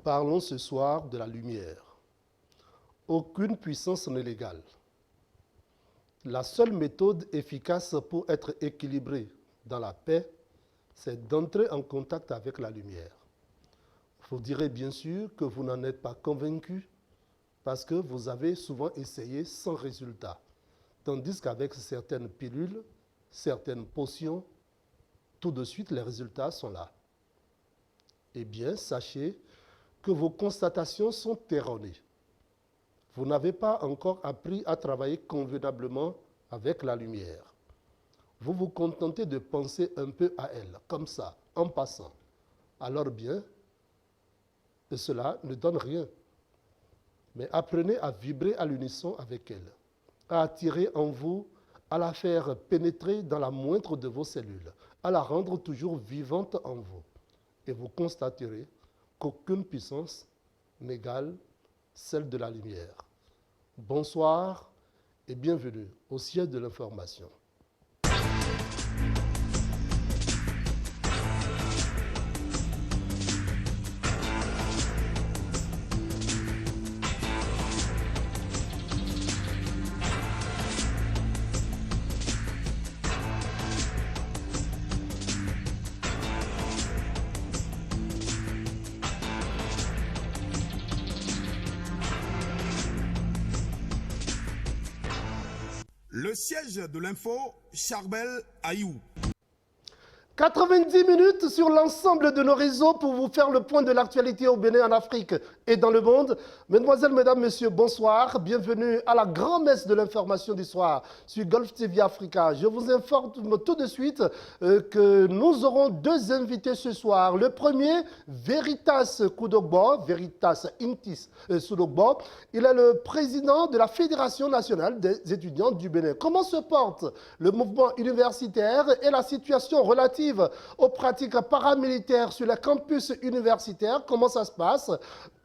parlons ce soir de la lumière. Aucune puissance n'est légale. La seule méthode efficace pour être équilibré dans la paix, c'est d'entrer en contact avec la lumière. Vous direz bien sûr que vous n'en êtes pas convaincu parce que vous avez souvent essayé sans résultat. Tandis qu'avec certaines pilules, certaines potions, tout de suite les résultats sont là. Eh bien, sachez que vos constatations sont erronées. Vous n'avez pas encore appris à travailler convenablement avec la lumière. Vous vous contentez de penser un peu à elle, comme ça, en passant. Alors bien, cela ne donne rien. Mais apprenez à vibrer à l'unisson avec elle, à attirer en vous, à la faire pénétrer dans la moindre de vos cellules, à la rendre toujours vivante en vous. Et vous constaterez qu'aucune puissance n'égale celle de la lumière. Bonsoir et bienvenue au ciel de l'information. Le siège de l'info, Charbel Aïou. 90 minutes sur l'ensemble de nos réseaux pour vous faire le point de l'actualité au Bénin, en Afrique et dans le monde. Mesdemoiselles, mesdames, messieurs, bonsoir. Bienvenue à la grand-messe de l'information du soir sur Golf TV Africa. Je vous informe tout de suite que nous aurons deux invités ce soir. Le premier, Veritas Koudogbo, Veritas Intis Soudogbo. Il est le président de la Fédération nationale des étudiants du Bénin. Comment se porte le mouvement universitaire et la situation relative aux pratiques paramilitaires sur les campus universitaires? Comment ça se passe?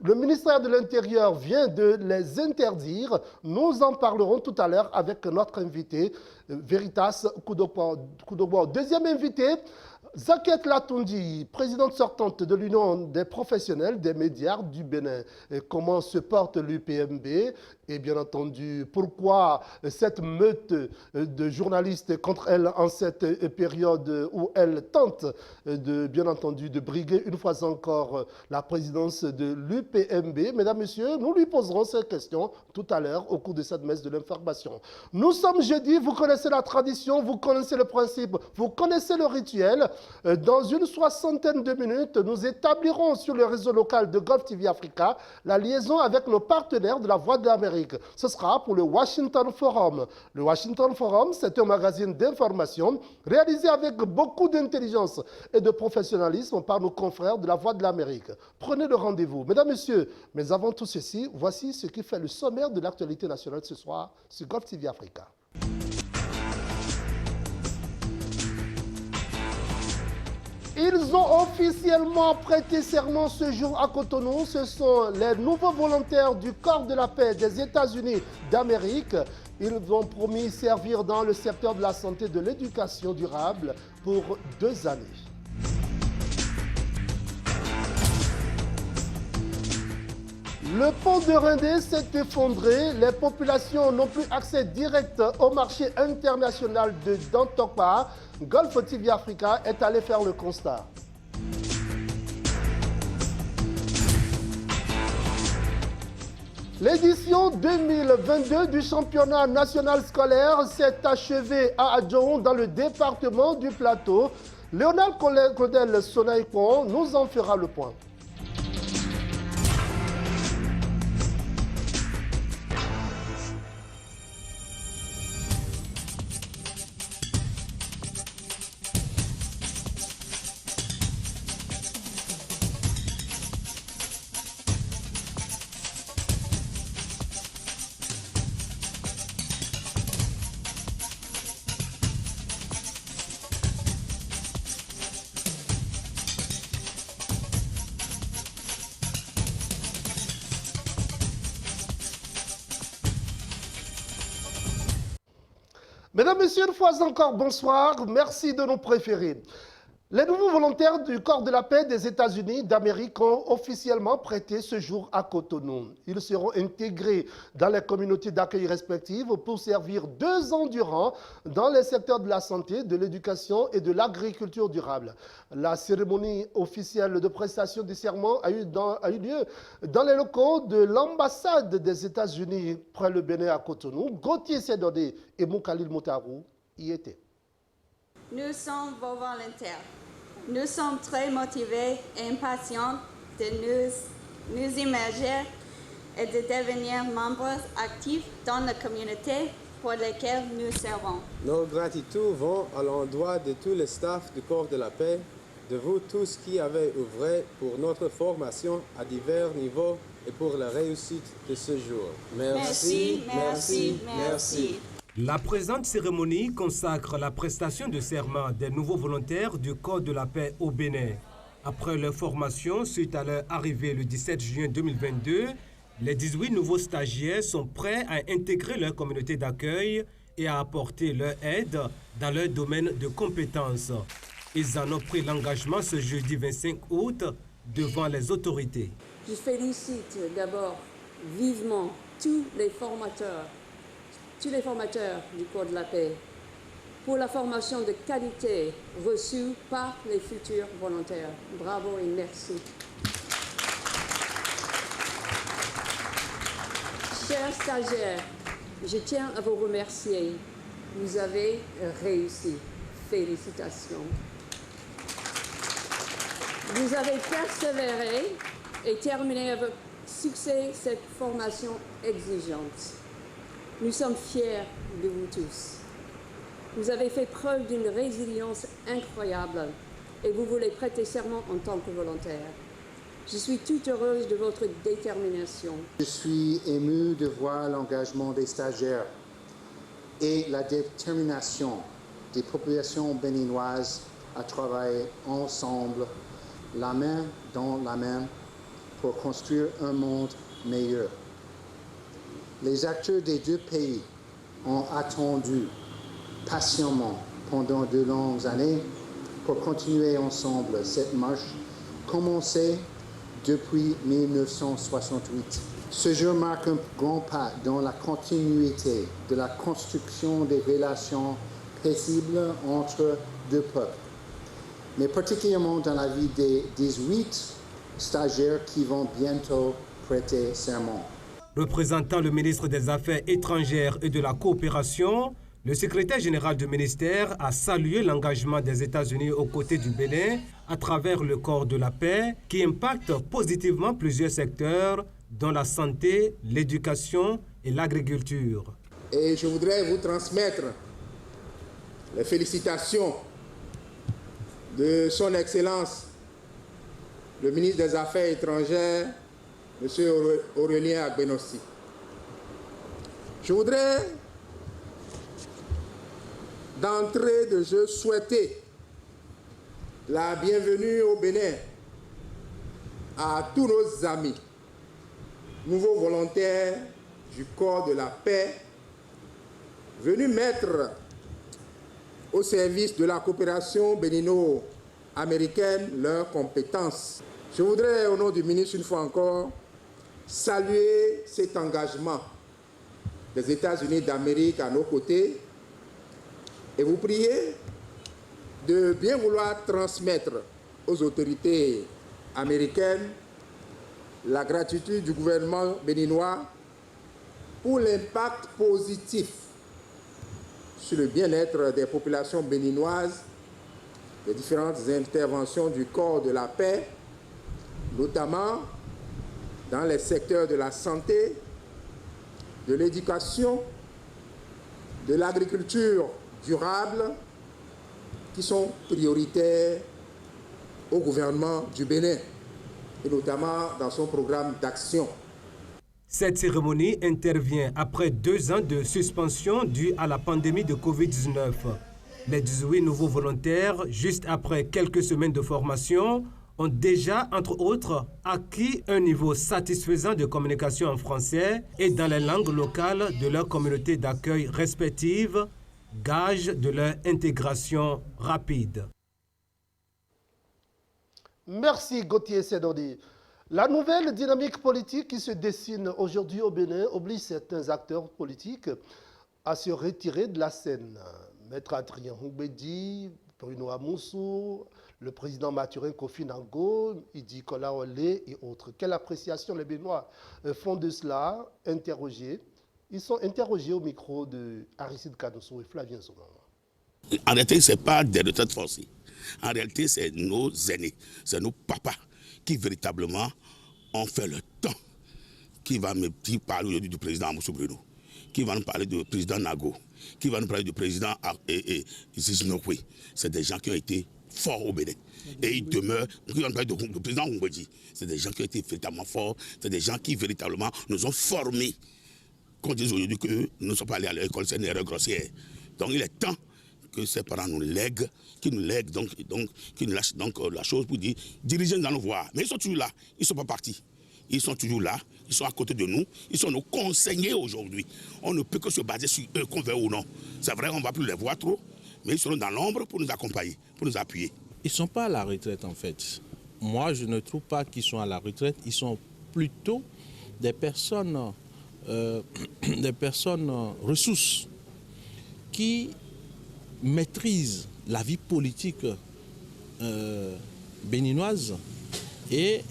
Le ministère de l'Intérieur vient de les interdire. Nous en parlerons tout à l'heure avec notre invité, Veritas Koudogbo. Deuxième invité, Zaket Latundi, présidente sortante de l'Union des professionnels des médias du Bénin. Et comment se porte l'UPMB? Et bien entendu, pourquoi cette meute de journalistes contre elle en cette période où elle tente bien entendu de briguer une fois encore la présidence de l'UPMB? Mesdames, Messieurs, nous lui poserons ces questions tout à l'heure au cours de cette messe de l'information. Nous sommes jeudi, vous connaissez la tradition, vous connaissez le principe, vous connaissez le rituel. Dans une soixantaine de minutes, nous établirons sur le réseau local de Golf TV Africa la liaison avec nos partenaires de la Voix de l'Amérique. Ce sera pour le Washington Forum. Le Washington Forum, c'est un magazine d'information réalisé avec beaucoup d'intelligence et de professionnalisme par nos confrères de la Voix de l'Amérique. Prenez le rendez-vous. Mesdames, Messieurs, mais avant tout ceci, voici ce qui fait le sommaire de l'actualité nationale ce soir sur Golf TV Africa. Ils ont officiellement prêté serment ce jour à Cotonou. Ce sont les nouveaux volontaires du corps de la paix des États-Unis d'Amérique. Ils ont promis servir dans le secteur de la santé et de l'éducation durable pour 2 années. Le pont de Rindé s'est effondré. Les populations n'ont plus accès direct au marché international de Dantokpa. Golf TV Africa est allé faire le constat. L'édition 2022 du championnat national scolaire s'est achevée à Adjoun dans le département du Plateau. Léonard Claudel Sonaïkon nous en fera le point. Mesdames, Messieurs, une fois encore, bonsoir. Merci de nous préférer. Les nouveaux volontaires du corps de la paix des États-Unis d'Amérique ont officiellement prêté ce jour à Cotonou. Ils seront intégrés dans les communautés d'accueil respectives pour servir 2 ans durant dans les secteurs de la santé, de l'éducation et de l'agriculture durable. La cérémonie officielle de prestation du serment a eu lieu dans les locaux de l'ambassade des États-Unis près le Bénin à Cotonou. Gauthier Sedodé et Moukalil Moutarou y étaient. Nous sommes vos volontaires. Nous sommes très motivés et impatients de nous immerger et de devenir membres actifs dans la communauté pour laquelle nous servons. Nos gratitudes vont à l'endroit de tout le staff du corps de la paix, de vous tous qui avez œuvré pour notre formation à divers niveaux et pour la réussite de ce jour. Merci. La présente cérémonie consacre la prestation de serment des nouveaux volontaires du corps de la paix au Bénin. Après leur formation, suite à leur arrivée le 17 juin 2022, les 18 nouveaux stagiaires sont prêts à intégrer leur communauté d'accueil et à apporter leur aide dans leur domaine de compétences. Ils en ont pris l'engagement ce jeudi 25 août devant les autorités. Je félicite d'abord vivement tous les formateurs du corps de la paix pour la formation de qualité reçue par les futurs volontaires. Bravo et merci. Chers stagiaires, je tiens à vous remercier. Vous avez réussi. Félicitations. Vous avez persévéré et terminé avec succès cette formation exigeante. Nous sommes fiers de vous tous. Vous avez fait preuve d'une résilience incroyable et vous voulez prêter serment en tant que volontaire. Je suis toute heureuse de votre détermination. Je suis ému de voir l'engagement des stagiaires et la détermination des populations béninoises à travailler ensemble, la main dans la main, pour construire un monde meilleur. Les acteurs des deux pays ont attendu patiemment pendant de longues années pour continuer ensemble cette marche commencée depuis 1968. Ce jour marque un grand pas dans la continuité de la construction des relations paisibles entre deux peuples, mais particulièrement dans la vie des 18 stagiaires qui vont bientôt prêter serment. Représentant le ministre des Affaires étrangères et de la coopération, le secrétaire général du ministère a salué l'engagement des États-Unis aux côtés du Bénin à travers le corps de la paix qui impacte positivement plusieurs secteurs, dont la santé, l'éducation et l'agriculture. Et je voudrais vous transmettre les félicitations de son Excellence, le ministre des Affaires étrangères, M. Aurélien Agbenossi. Je voudrais, d'entrée de jeu, souhaiter la bienvenue au Bénin à tous nos amis, nouveaux volontaires du corps de la paix, venus mettre au service de la coopération bénino-américaine leurs compétences. Je voudrais, au nom du ministre, une fois encore, saluer cet engagement des États-Unis d'Amérique à nos côtés et vous prier de bien vouloir transmettre aux autorités américaines la gratitude du gouvernement béninois pour l'impact positif sur le bien-être des populations béninoises, les différentes interventions du corps de la paix, notamment dans les secteurs de la santé, de l'éducation, de l'agriculture durable, qui sont prioritaires au gouvernement du Bénin, et notamment dans son programme d'action. Cette cérémonie intervient après 2 ans de suspension due à la pandémie de Covid-19. Les 18 nouveaux volontaires, juste après quelques semaines de formation, ont déjà, entre autres, acquis un niveau satisfaisant de communication en français et dans les langues locales de leur communauté d'accueil respective, gage de leur intégration rapide. Merci Gauthier Sedodi. La nouvelle dynamique politique qui se dessine aujourd'hui au Bénin oblige certains acteurs politiques à se retirer de la scène. Maître Adrien Houbedi, Bruno Amoussou, le président Mathurin Kofi Nango, Idi Kola Olé et autres. Quelle appréciation les Béninois font de cela? Interrogés. Ils sont interrogés au micro de Aristide Kadoussou et Flavien Zoman. En réalité, ce n'est pas des retraites forcées. En réalité, c'est nos aînés, c'est nos papas qui véritablement ont fait le temps. Qui va me parler aujourd'hui du président Amoussou Bruno, qui va nous parler du président Nago, qui va nous parler du président Ziznoukwe. C'est des gens qui ont été forts au Bénin. Et ils demeurent, qui va nous parler du président Houbedi. C'est des gens qui ont été véritablement forts, c'est des gens qui véritablement nous ont formés. Qu'on dise aujourd'hui que nous ne sommes pas allés à l'école, c'est une erreur grossière. Donc il est temps que ces parents nous lèguent, qui nous lèguent, qui nous lâchent donc la chose pour dire, diriger nous allons voir. Mais ils sont toujours là, ils ne sont pas partis. Ils sont toujours là, ils sont à côté de nous, ils sont nos conseillers aujourd'hui. On ne peut que se baser sur eux, qu'on veuille ou non. C'est vrai, on ne va plus les voir trop, mais ils seront dans l'ombre pour nous accompagner, pour nous appuyer. Ils ne sont pas à la retraite en fait. Moi, je ne trouve pas qu'ils sont à la retraite. Ils sont plutôt des personnes ressources qui maîtrisent la vie politique béninoise et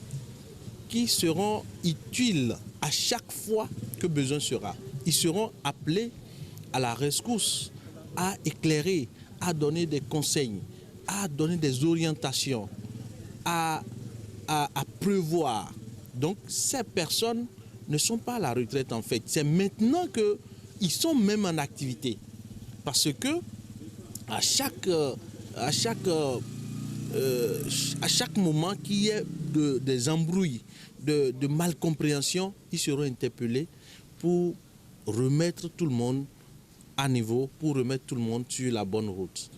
qui seront utiles à chaque fois que besoin sera. Ils seront appelés à la rescousse, à éclairer, à donner des conseils, à donner des orientations, à prévoir. Donc ces personnes ne sont pas à la retraite en fait. C'est maintenant qu'ils sont même en activité. Parce que à chaque moment qu'il y ait des embrouilles, de malcompréhension, ils seront interpellés pour remettre tout le monde à niveau, pour remettre tout le monde sur la bonne route.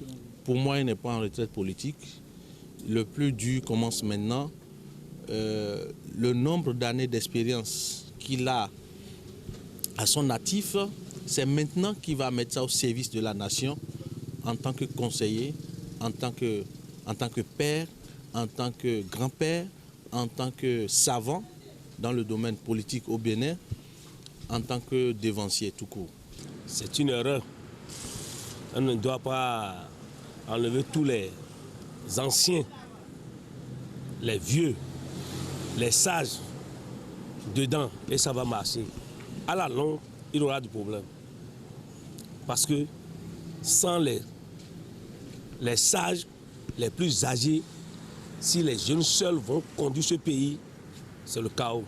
Pour moi, il n'est pas en retraite politique. Le plus dur commence maintenant. Le nombre d'années d'expérience qu'il a à son actif, c'est maintenant qu'il va mettre ça au service de la nation en tant que conseiller, en tant que père, en tant que grand-père, en tant que savant dans le domaine politique au Bénin, en tant que dévancier tout court. C'est une erreur. On ne doit pas enlever tous les anciens, les vieux, les sages dedans et ça va marcher. À la longue, il aura du problème. Parce que sans les sages, les plus âgés, si les jeunes seuls vont conduire ce pays, c'est le chaos.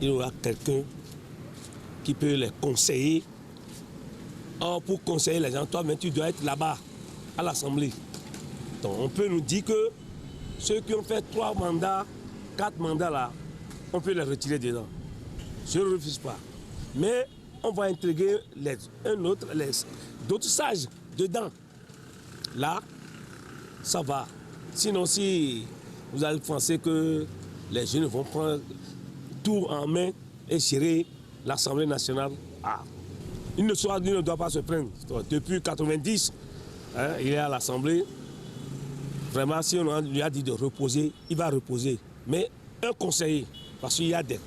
Il y aura quelqu'un qui peut les conseiller. Or, pour conseiller les gens, toi-même, tu dois être là-bas, à l'Assemblée. Donc, on peut nous dire que ceux qui ont fait 3 mandats, 4 mandats là, on peut les retirer dedans. Je ne refuse pas. Mais on va intégrer d'autres sages dedans. Là, ça va. Sinon, si vous allez penser que les jeunes vont prendre tout en main et gérer l'Assemblée nationale, il ne doit pas se plaindre. Depuis 1990, il est à l'Assemblée. Vraiment, si on lui a dit de reposer, il va reposer. Mais un conseiller, parce qu'il y a des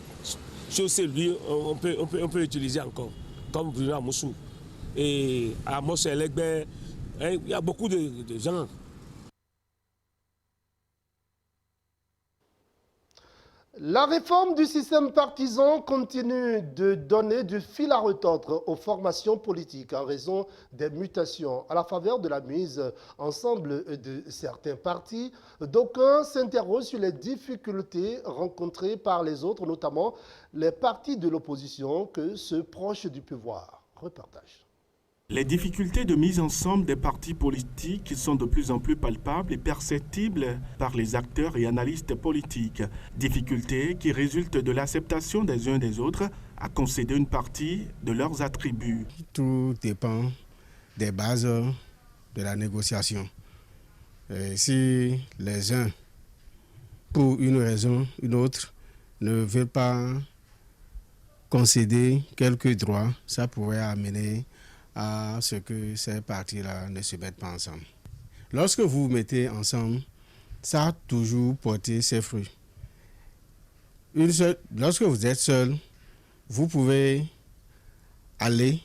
choses que lui, on peut utiliser encore, comme Bruno Amoussou et Amos Elegbe. Il y a beaucoup de gens. La réforme du système partisan continue de donner du fil à retordre aux formations politiques en raison des mutations à la faveur de la mise ensemble de certains partis. D'aucuns s'interrogent sur les difficultés rencontrées par les autres, notamment les partis de l'opposition que ceux proches du pouvoir. Reportage. Les difficultés de mise ensemble des partis politiques sont de plus en plus palpables et perceptibles par les acteurs et analystes politiques. Difficultés qui résultent de l'acceptation des uns des autres à concéder une partie de leurs attributs. Tout dépend des bases de la négociation. Et si les uns, pour une raison ou une autre, ne veulent pas concéder quelques droits, ça pourrait amener à ce que ces partis-là ne se mettent pas ensemble. Lorsque vous vous mettez ensemble, ça a toujours porté ses fruits. Lorsque vous êtes seul, vous pouvez aller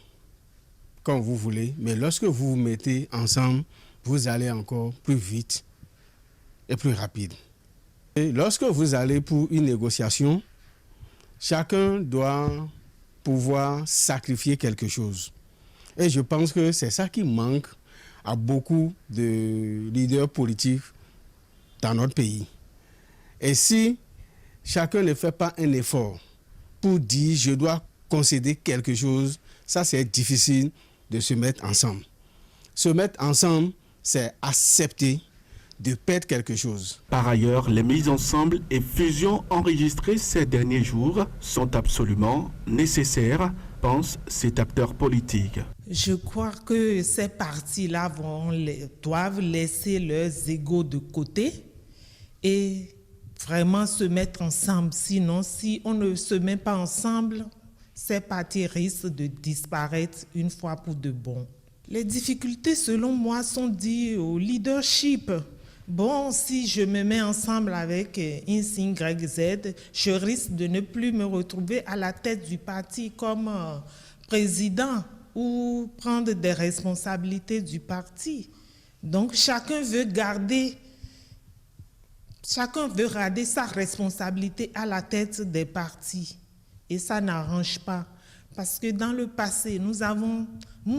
comme vous voulez, mais lorsque vous vous mettez ensemble, vous allez encore plus vite et plus rapide. Et lorsque vous allez pour une négociation, chacun doit pouvoir sacrifier quelque chose. Et je pense que c'est ça qui manque à beaucoup de leaders politiques dans notre pays. Et si chacun ne fait pas un effort pour dire je dois concéder quelque chose, ça c'est difficile de se mettre ensemble. Se mettre ensemble, c'est accepter de perdre quelque chose. Par ailleurs, les mises ensemble et fusions enregistrées ces derniers jours sont absolument nécessaires, pense cet acteur politique. Je crois que ces partis-là doivent laisser leurs égos de côté et vraiment se mettre ensemble. Sinon, si on ne se met pas ensemble, ces partis risquent de disparaître une fois pour de bon. Les difficultés, selon moi, sont dues au leadership. Bon, si je me mets ensemble avec X, Y, Z, je risque de ne plus me retrouver à la tête du parti comme président ou prendre des responsabilités du parti. Donc, chacun veut garder sa responsabilité à la tête des partis. Et ça n'arrange pas. Parce que dans le passé, nous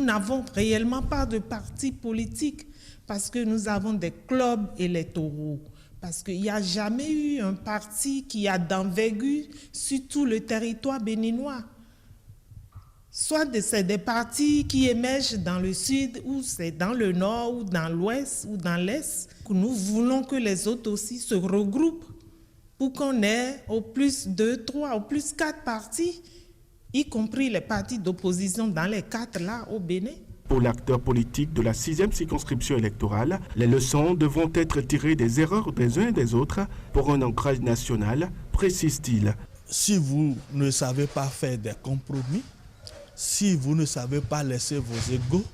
n'avons réellement pas de parti politique. Parce que nous avons des clubs électoraux. Parce qu'il n'y a jamais eu un parti qui a d'envergure sur tout le territoire béninois. Soit c'est des partis qui émergent dans le sud, ou c'est dans le nord, ou dans l'ouest, ou dans l'est. Nous voulons que les autres aussi se regroupent pour qu'on ait au plus 2, 3, au plus 4 partis, y compris les partis d'opposition dans les 4 là au Bénin. Pour l'acteur politique de la 6e circonscription électorale, les leçons devront être tirées des erreurs des uns et des autres pour un ancrage national, précise-t-il. Si vous ne savez pas faire des compromis, si vous ne savez pas laisser vos égos,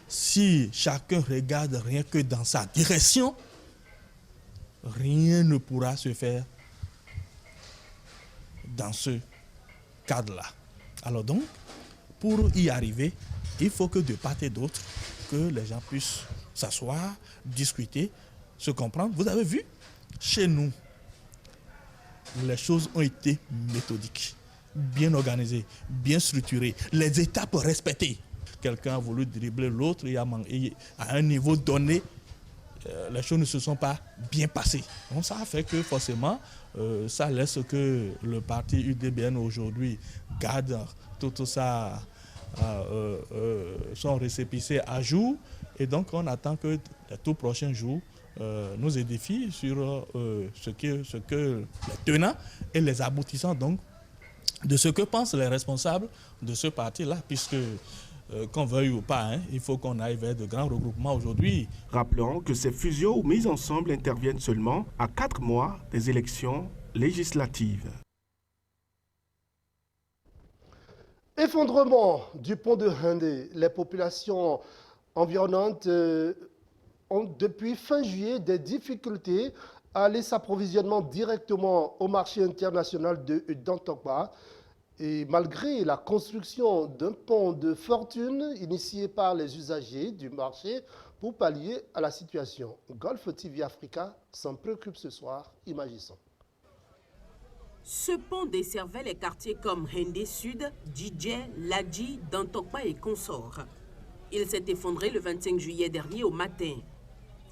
si chacun regarde rien que dans sa direction, rien ne pourra se faire dans ce cadre-là. Alors donc, pour y arriver, il faut que de part et d'autre, que les gens puissent s'asseoir, discuter, se comprendre. Vous avez vu, chez nous, les choses ont été méthodiques, bien organisées, bien structurées, les étapes respectées. Quelqu'un a voulu dribbler l'autre et à un niveau donné, les choses ne se sont pas bien passées. Donc ça a fait que forcément, ça laisse que le parti UDBN aujourd'hui garde tout ça, son récépissé à jour. Et donc on attend que les tout prochains jours nous édifient sur ce que les tenants et les aboutissants donc, de ce que pensent les responsables de ce parti-là, puisque qu'on veuille ou pas, il faut qu'on aille vers de grands regroupements aujourd'hui. Rappelons que ces fusions ou mises ensemble interviennent seulement à 4 mois des élections législatives. Effondrement du pont de Hindé. Les populations environnantes ont depuis fin juillet des difficultés à aller s'approvisionnement directement au marché international de Dantokba. Et malgré la construction d'un pont de fortune initié par les usagers du marché pour pallier à la situation. Golf TV Africa s'en préoccupe ce soir. Imaginons. Ce pont desservait les quartiers comme Hindé Sud, Djidje, Ladji, Dantokba et consorts. Il s'est effondré le 25 juillet dernier au matin.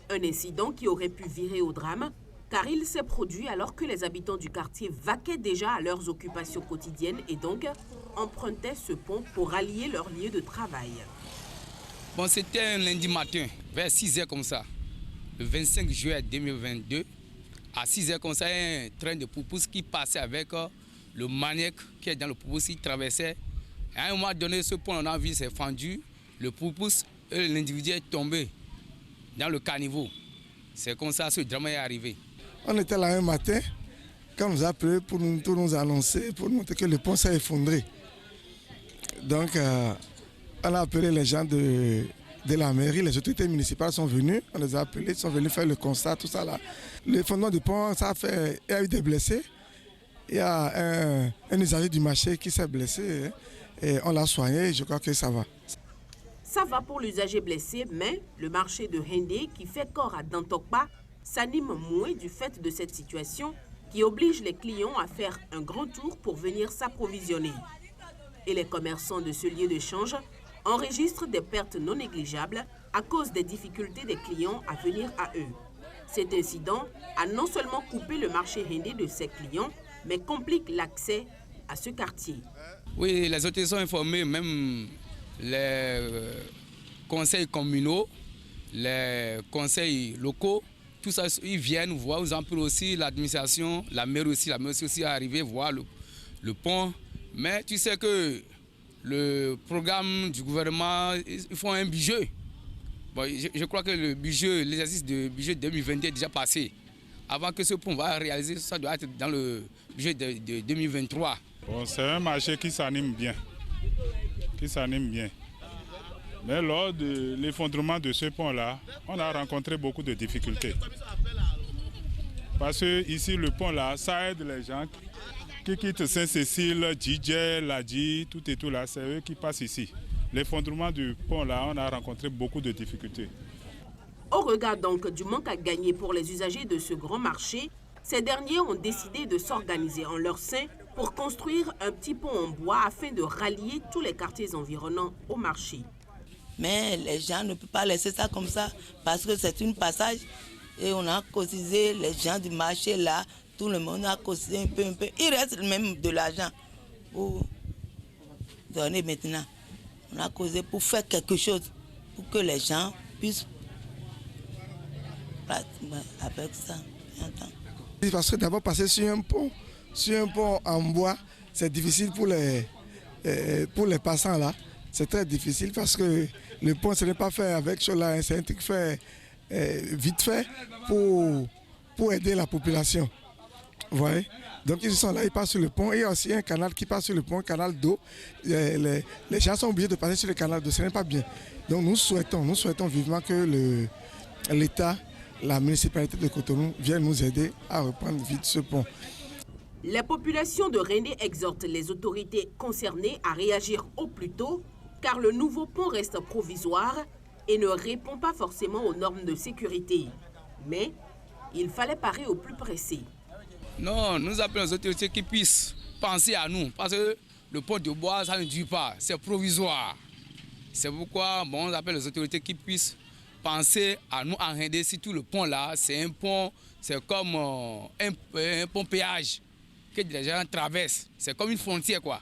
Un incident qui aurait pu virer au drame, car il s'est produit alors que les habitants du quartier vaquaient déjà à leurs occupations quotidiennes et donc empruntaient ce pont pour rallier leur lieu de travail. Bon, c'était un lundi matin, vers 6 h comme ça, le 25 juillet 2022. À 6 h comme ça, il y a un train de poupous qui passait avec le maniaque qui est dans le poupous, qui traversait. Et à un moment donné, ce pont, on a vu, s'est fendu. Le poupous, l'individu est tombé dans le caniveau. C'est comme ça que ce drame est arrivé. On était là un matin, quand on nous a appelé pour nous annoncer, pour nous montrer que le pont s'est effondré. Donc, on a appelé les gens de de la mairie, les autorités municipales sont venues, on les a appelés, ils sont venus faire le constat, tout ça là. Le fondement du pont, il y a eu des blessés. Il y a un usager du marché qui s'est blessé et on l'a soigné, je crois que ça va. Ça va pour l'usager blessé, mais le marché de Hendé, qui fait corps à Dantokpa, s'anime moins du fait de cette situation qui oblige les clients à faire un grand tour pour venir s'approvisionner. Et les commerçants de ce lieu de change enregistrent des pertes non négligeables à cause des difficultés des clients à venir à eux. Cet incident a non seulement coupé le marché Hendé de ses clients, mais complique l'accès à ce quartier. Oui, les autorités sont informées, même les conseils communaux, les conseils locaux, tout ça, ils viennent voir, ils en prennent aussi l'administration, la mairie aussi est arrivée voir le pont. Mais tu sais que le programme du gouvernement, ils font un budget. Bon, je crois que l'exercice de budget 2022 est déjà passé. Avant que ce pont va réaliser, ça doit être dans le budget de 2023. Bon, c'est un marché qui s'anime bien. Mais lors de l'effondrement de ce pont-là, on a rencontré beaucoup de difficultés. Parce que ici, le pont-là, ça aide les gens qui quittent Saint-Cécile, DJ, Ladji, tout et tout là, c'est eux qui passent ici. L'effondrement du pont-là, on a rencontré beaucoup de difficultés. Au regard donc du manque à gagner pour les usagers de ce grand marché, ces derniers ont décidé de s'organiser en leur sein pour construire un petit pont en bois afin de rallier tous les quartiers environnants au marché. Mais les gens ne peuvent pas laisser ça comme ça parce que c'est un passage et on a cotisé les gens du marché là, tout le monde a cotisé un peu. Il reste même de l'argent pour donner maintenant. On a causé pour faire quelque chose pour que les gens puissent avec ça. Parce que d'abord passer sur un pont en bois, c'est difficile pour les passants là. C'est très difficile parce que le pont, ce n'est pas fait avec cela, c'est un truc fait vite fait pour aider la population. Vous voyez? Donc ils sont là, ils passent sur le pont. Il y a aussi un canal qui passe sur le pont, un canal d'eau. Les gens sont obligés de passer sur le canal d'eau, ce n'est pas bien. Donc nous souhaitons vivement que l'État, la municipalité de Cotonou vienne nous aider à reprendre vite ce pont. La population de Hendé exhorte les autorités concernées à réagir au plus tôt, car le nouveau pont reste provisoire et ne répond pas forcément aux normes de sécurité. Mais il fallait parer au plus pressé. Non, nous appelons les autorités qui puissent penser à nous, parce que le pont de bois, ça ne dure pas, c'est provisoire. C'est pourquoi on appelle les autorités qui puissent penser à nous en Hendé, si tout le pont là, c'est un pont, c'est comme un pont péage que les gens traversent. C'est comme une frontière quoi.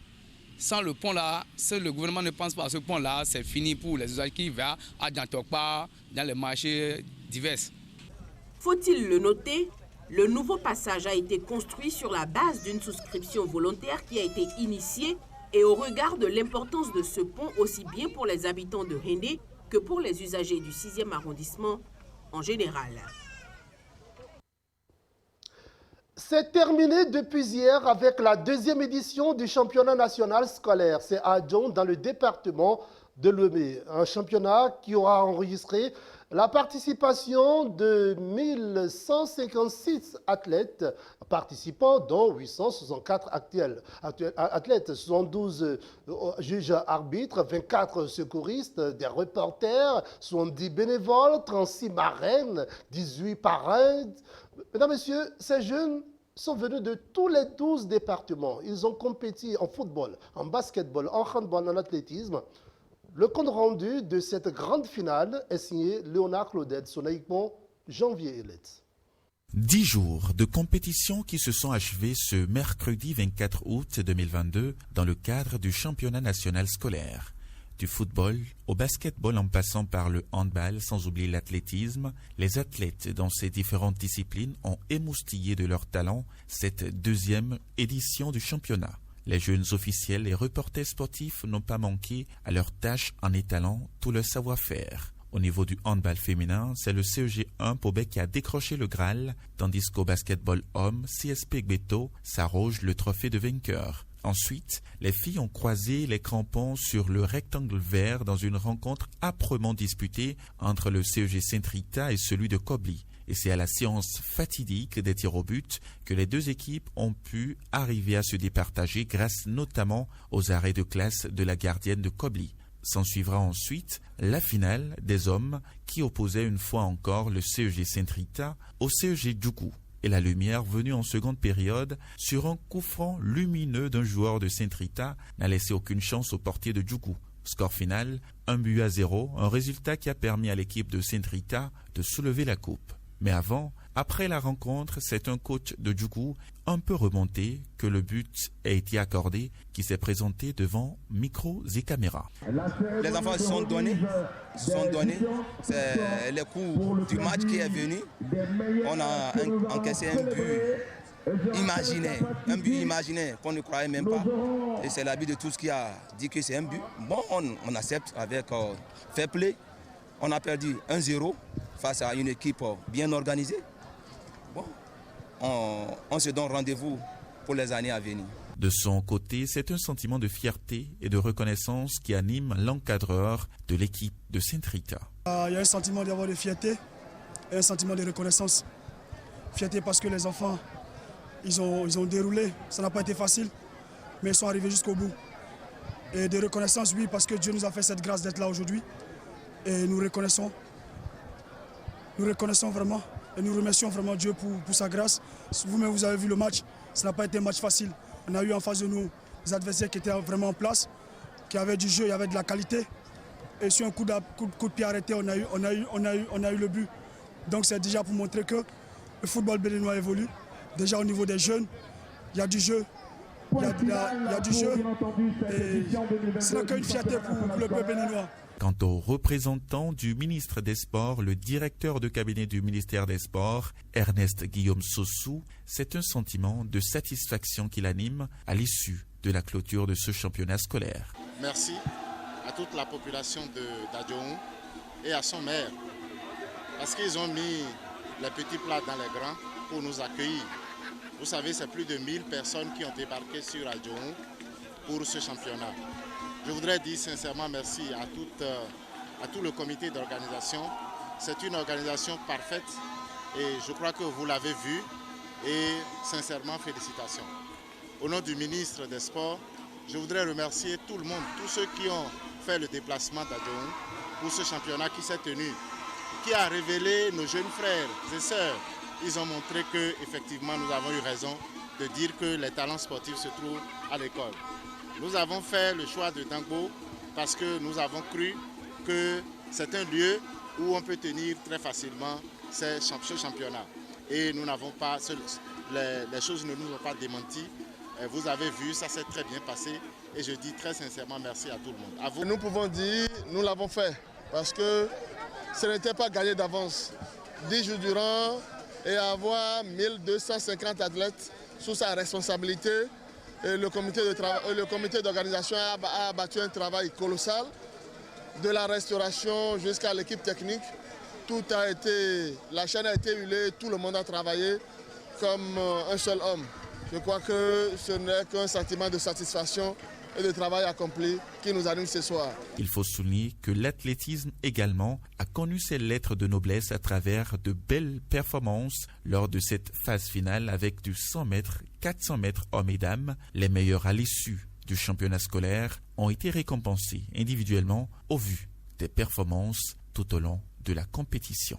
Sans le pont là, si le gouvernement ne pense pas à ce pont là, c'est fini pour les usagers qui vont à Dantokpa, dans les marchés divers. Faut-il le noter? Le nouveau passage a été construit sur la base d'une souscription volontaire qui a été initiée et au regard de l'importance de ce pont aussi bien pour les habitants de Hendé que pour les usagers du 6e arrondissement en général. C'est terminé depuis hier avec la deuxième édition du championnat national scolaire. C'est à Djon, dans le département de Lomé. Un championnat qui aura enregistré la participation de 1156 athlètes participants, dont 864 athlètes, 72 juges arbitres, 24 secouristes, des reporters, 70 bénévoles, 36 marraines, 18 parrains. Mesdames, Messieurs, ces jeunes sont venus de tous les 12 départements. Ils ont compéti en football, en basketball, en handball, en athlétisme. Le compte rendu de cette grande finale est signé Léonard Claudette, Sonaïquement, Janvier Elet. 10 jours de compétition qui se sont achevés ce mercredi 24 août 2022 dans le cadre du championnat national scolaire. Du football au basketball en passant par le handball sans oublier l'athlétisme, les athlètes dans ces différentes disciplines ont émoustillé de leur talent cette deuxième édition du championnat. Les jeunes officiels et reporters sportifs n'ont pas manqué à leur tâche en étalant tout leur savoir-faire. Au niveau du handball féminin, c'est le CEG 1 Pobé qui a décroché le Graal, tandis qu'au basketball homme, CSP Gbeto s'arroge le trophée de vainqueur. Ensuite, les filles ont croisé les crampons sur le rectangle vert dans une rencontre âprement disputée entre le CEG Saint-Rita et celui de Kobli. Et c'est à la séance fatidique des tirs au but que les deux équipes ont pu arriver à se départager grâce notamment aux arrêts de classe de la gardienne de Kobli. S'en suivra ensuite la finale des hommes qui opposait une fois encore le CEG Saint-Rita au CEG Djougou. Et la lumière venue en seconde période sur un coup franc lumineux d'un joueur de Saint-Rita n'a laissé aucune chance au portier de Djougou. Score final, 1-0, un résultat qui a permis à l'équipe de Saint-Rita de soulever la coupe. Mais après la rencontre, c'est un coach de Djougou un peu remonté que le but a été accordé, qui s'est présenté devant micros et caméras. Les enfants se sont donnés. C'est le coup du match qui est venu. On a encaissé un but imaginaire qu'on ne croyait même pas. Et c'est l'arbitre de tous qui a dit que c'est un but. Bon, on accepte avec fair play. On a perdu 1-0 face à une équipe bien organisée. Bon, on se donne rendez-vous pour les années à venir. De son côté, c'est un sentiment de fierté et de reconnaissance qui anime l'encadreur de l'équipe de Saint-Rita. Il y a un sentiment d'avoir de fierté et un sentiment de reconnaissance. Fierté parce que les enfants, ils ont déroulé, ça n'a pas été facile, mais ils sont arrivés jusqu'au bout. Et de reconnaissance, oui, parce que Dieu nous a fait cette grâce d'être là aujourd'hui. Et nous reconnaissons vraiment et nous remercions vraiment Dieu pour sa grâce. Vous-même, vous avez vu le match, ça n'a pas été un match facile. On a eu en face de nous des adversaires qui étaient vraiment en place, qui avaient du jeu, il y avait de la qualité. Et sur un coup de pied arrêté, on a eu le but. Donc c'est déjà pour montrer que le football béninois évolue. Déjà au niveau des jeunes, il y a du jeu. Il y a du jeu. Et ce n'est qu'une fierté pour le peuple béninois. Quant aux représentants du ministre des Sports, le directeur de cabinet du ministère des Sports, Ernest Guillaume Sossou, c'est un sentiment de satisfaction qui l'anime à l'issue de la clôture de ce championnat scolaire. Merci à toute la population d'Adjohou et à son maire, parce qu'ils ont mis les petits plats dans les grands pour nous accueillir. Vous savez, c'est plus de 1000 personnes qui ont débarqué sur Adjohou pour ce championnat. Je voudrais dire sincèrement merci à tout le comité d'organisation. C'est une organisation parfaite et je crois que vous l'avez vu et sincèrement félicitations. Au nom du ministre des Sports, je voudrais remercier tout le monde, tous ceux qui ont fait le déplacement d'Adjohou pour ce championnat qui s'est tenu, qui a révélé nos jeunes frères et sœurs. Ils ont montré qu'effectivement nous avons eu raison de dire que les talents sportifs se trouvent à l'école. Nous avons fait le choix de Dangbo parce que nous avons cru que c'est un lieu où on peut tenir très facilement ce championnat. Et nous n'avons pas, les choses ne nous ont pas démenti. Vous avez vu, ça s'est très bien passé et je dis très sincèrement merci à tout le monde. À vous. Nous pouvons dire, nous l'avons fait parce que ce n'était pas gagné d'avance. 10 jours durant et avoir 1250 athlètes sous sa responsabilité. Et le comité d'organisation a abattu un travail colossal, de la restauration jusqu'à l'équipe technique. La chaîne a été huilée, tout le monde a travaillé comme un seul homme. Je crois que ce n'est qu'un sentiment de satisfaction et de travail accompli qui nous anime ce soir. Il faut souligner que l'athlétisme également a connu ses lettres de noblesse à travers de belles performances lors de cette phase finale avec du 100 mètres, 400 mètres hommes et dames. Les meilleurs à l'issue du championnat scolaire ont été récompensés individuellement au vu des performances tout au long de la compétition.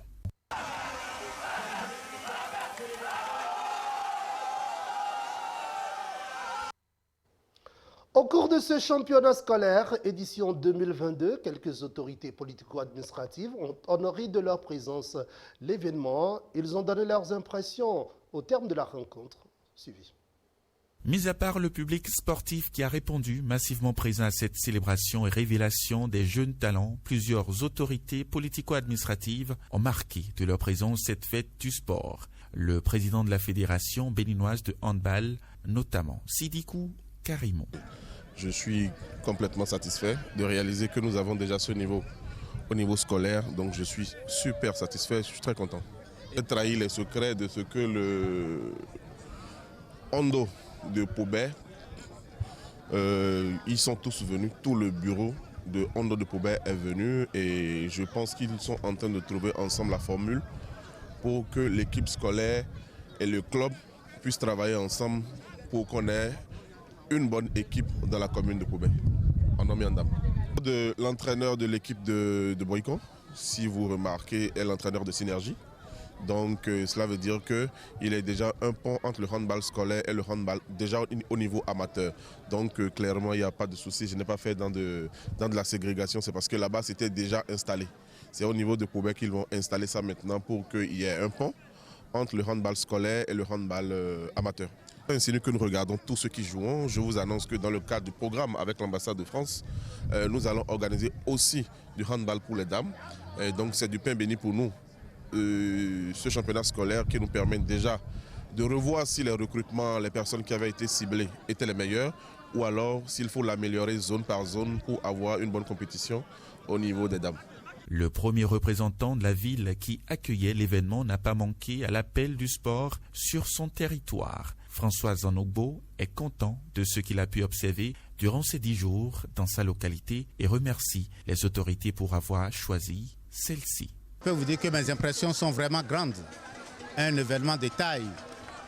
Au cours de ce championnat scolaire, édition 2022, quelques autorités politico-administratives ont honoré de leur présence l'événement. Ils ont donné leurs impressions au terme de la rencontre. Suivi. Mis à part le public sportif qui a répondu massivement présent à cette célébration et révélation des jeunes talents, plusieurs autorités politico-administratives ont marqué de leur présence cette fête du sport. Le président de la Fédération béninoise de handball, notamment Sidikou Karimon. Je suis complètement satisfait de réaliser que nous avons déjà ce niveau au niveau scolaire, donc je suis super satisfait, je suis très content. J'ai trahi les secrets de ce que le Hondo de Pobet, ils sont tous venus, tout le bureau de Hondo de Pobet est venu et je pense qu'ils sont en train de trouver ensemble la formule pour que l'équipe scolaire et le club puissent travailler ensemble pour qu'on ait une bonne équipe dans la commune de Pobet, en homme et en dame. L'entraîneur de l'équipe de Boycon, si vous remarquez, est l'entraîneur de Synergie. Donc cela veut dire qu'il est déjà un pont entre le handball scolaire et le handball déjà au niveau amateur. Donc clairement il n'y a pas de souci, je n'ai pas fait dans de la ségrégation, c'est parce que là-bas c'était déjà installé. C'est au niveau de Pobet qu'ils vont installer ça maintenant pour qu'il y ait un pont entre le handball scolaire et le handball amateur. Ainsi que nous regardons tous ceux qui jouent, je vous annonce que dans le cadre du programme avec l'ambassade de France, nous allons organiser aussi du handball pour les dames. Et donc c'est du pain béni pour nous. Ce championnat scolaire qui nous permet déjà de revoir si les recrutements, les personnes qui avaient été ciblées étaient les meilleures ou alors s'il faut l'améliorer zone par zone pour avoir une bonne compétition au niveau des dames. Le premier représentant de la ville qui accueillait l'événement n'a pas manqué à l'appel du sport sur son territoire. François Zanogbo est content de ce qu'il a pu observer durant ces 10 jours dans sa localité et remercie les autorités pour avoir choisi celle-ci. Je peux vous dire que mes impressions sont vraiment grandes. Un événement de taille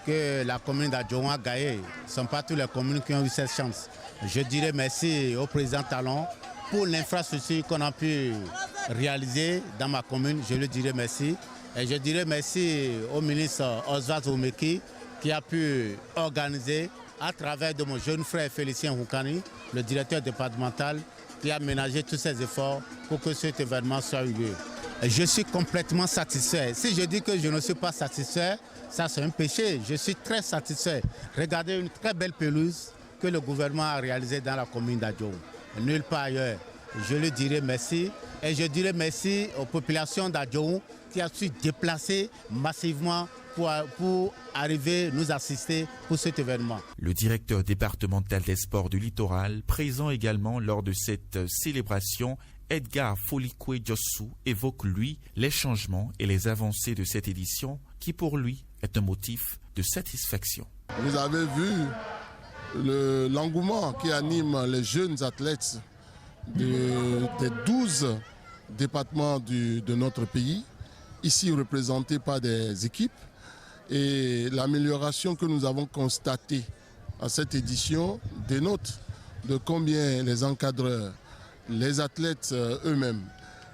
que la commune d'Adjoa a gagné. Ce ne sont pas toutes les communes qui ont eu cette chance. Je dirais merci au président Talon pour l'infrastructure qu'on a pu réaliser dans ma commune. Je lui dirais merci. Et je dirais merci au ministre Oswald Omeki qui a pu organiser à travers de mon jeune frère Félicien Houkani, le directeur départemental, qui a ménagé tous ses efforts pour que cet événement soit eu lieu. Je suis complètement satisfait. Si je dis que je ne suis pas satisfait, ça c'est un péché. Je suis très satisfait. Regardez une très belle pelouse que le gouvernement a réalisée dans la commune d'Adjoa. Nulle part ailleurs. Je lui dirai merci. Et je dirai merci aux populations d'Adjoa qui ont su déplacer massivement pour arriver nous assister pour cet événement. Le directeur départemental des sports du littoral, présent également lors de cette célébration, Edgar Folikwe Jossou, évoque lui les changements et les avancées de cette édition qui pour lui est un motif de satisfaction. Vous avez vu l'engouement qui anime les jeunes athlètes des 12 départements de notre pays, ici représentés par des équipes, et l'amélioration que nous avons constatée à cette édition dénote de combien les encadreurs, les athlètes eux-mêmes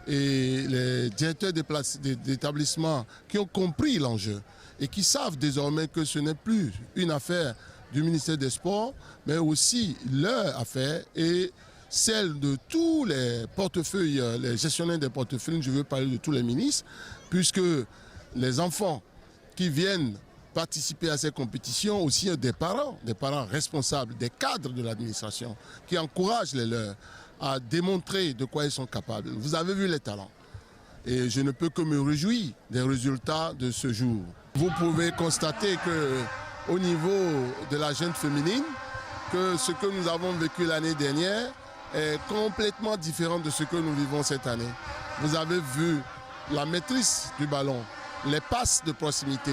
et les directeurs d'établissements qui ont compris l'enjeu et qui savent désormais que ce n'est plus une affaire du ministère des Sports, mais aussi leur affaire et celle de tous les portefeuilles, les gestionnaires des portefeuilles, je veux parler de tous les ministres, puisque les enfants qui viennent participer à ces compétitions, aussi des parents responsables, des cadres de l'administration, qui encouragent les leurs à démontrer de quoi ils sont capables. Vous avez vu les talents. Et je ne peux que me réjouir des résultats de ce jour. Vous pouvez constater qu'au niveau de la jeune féminine, que ce que nous avons vécu l'année dernière est complètement différent de ce que nous vivons cette année. Vous avez vu la maîtrise du ballon, les passes de proximité,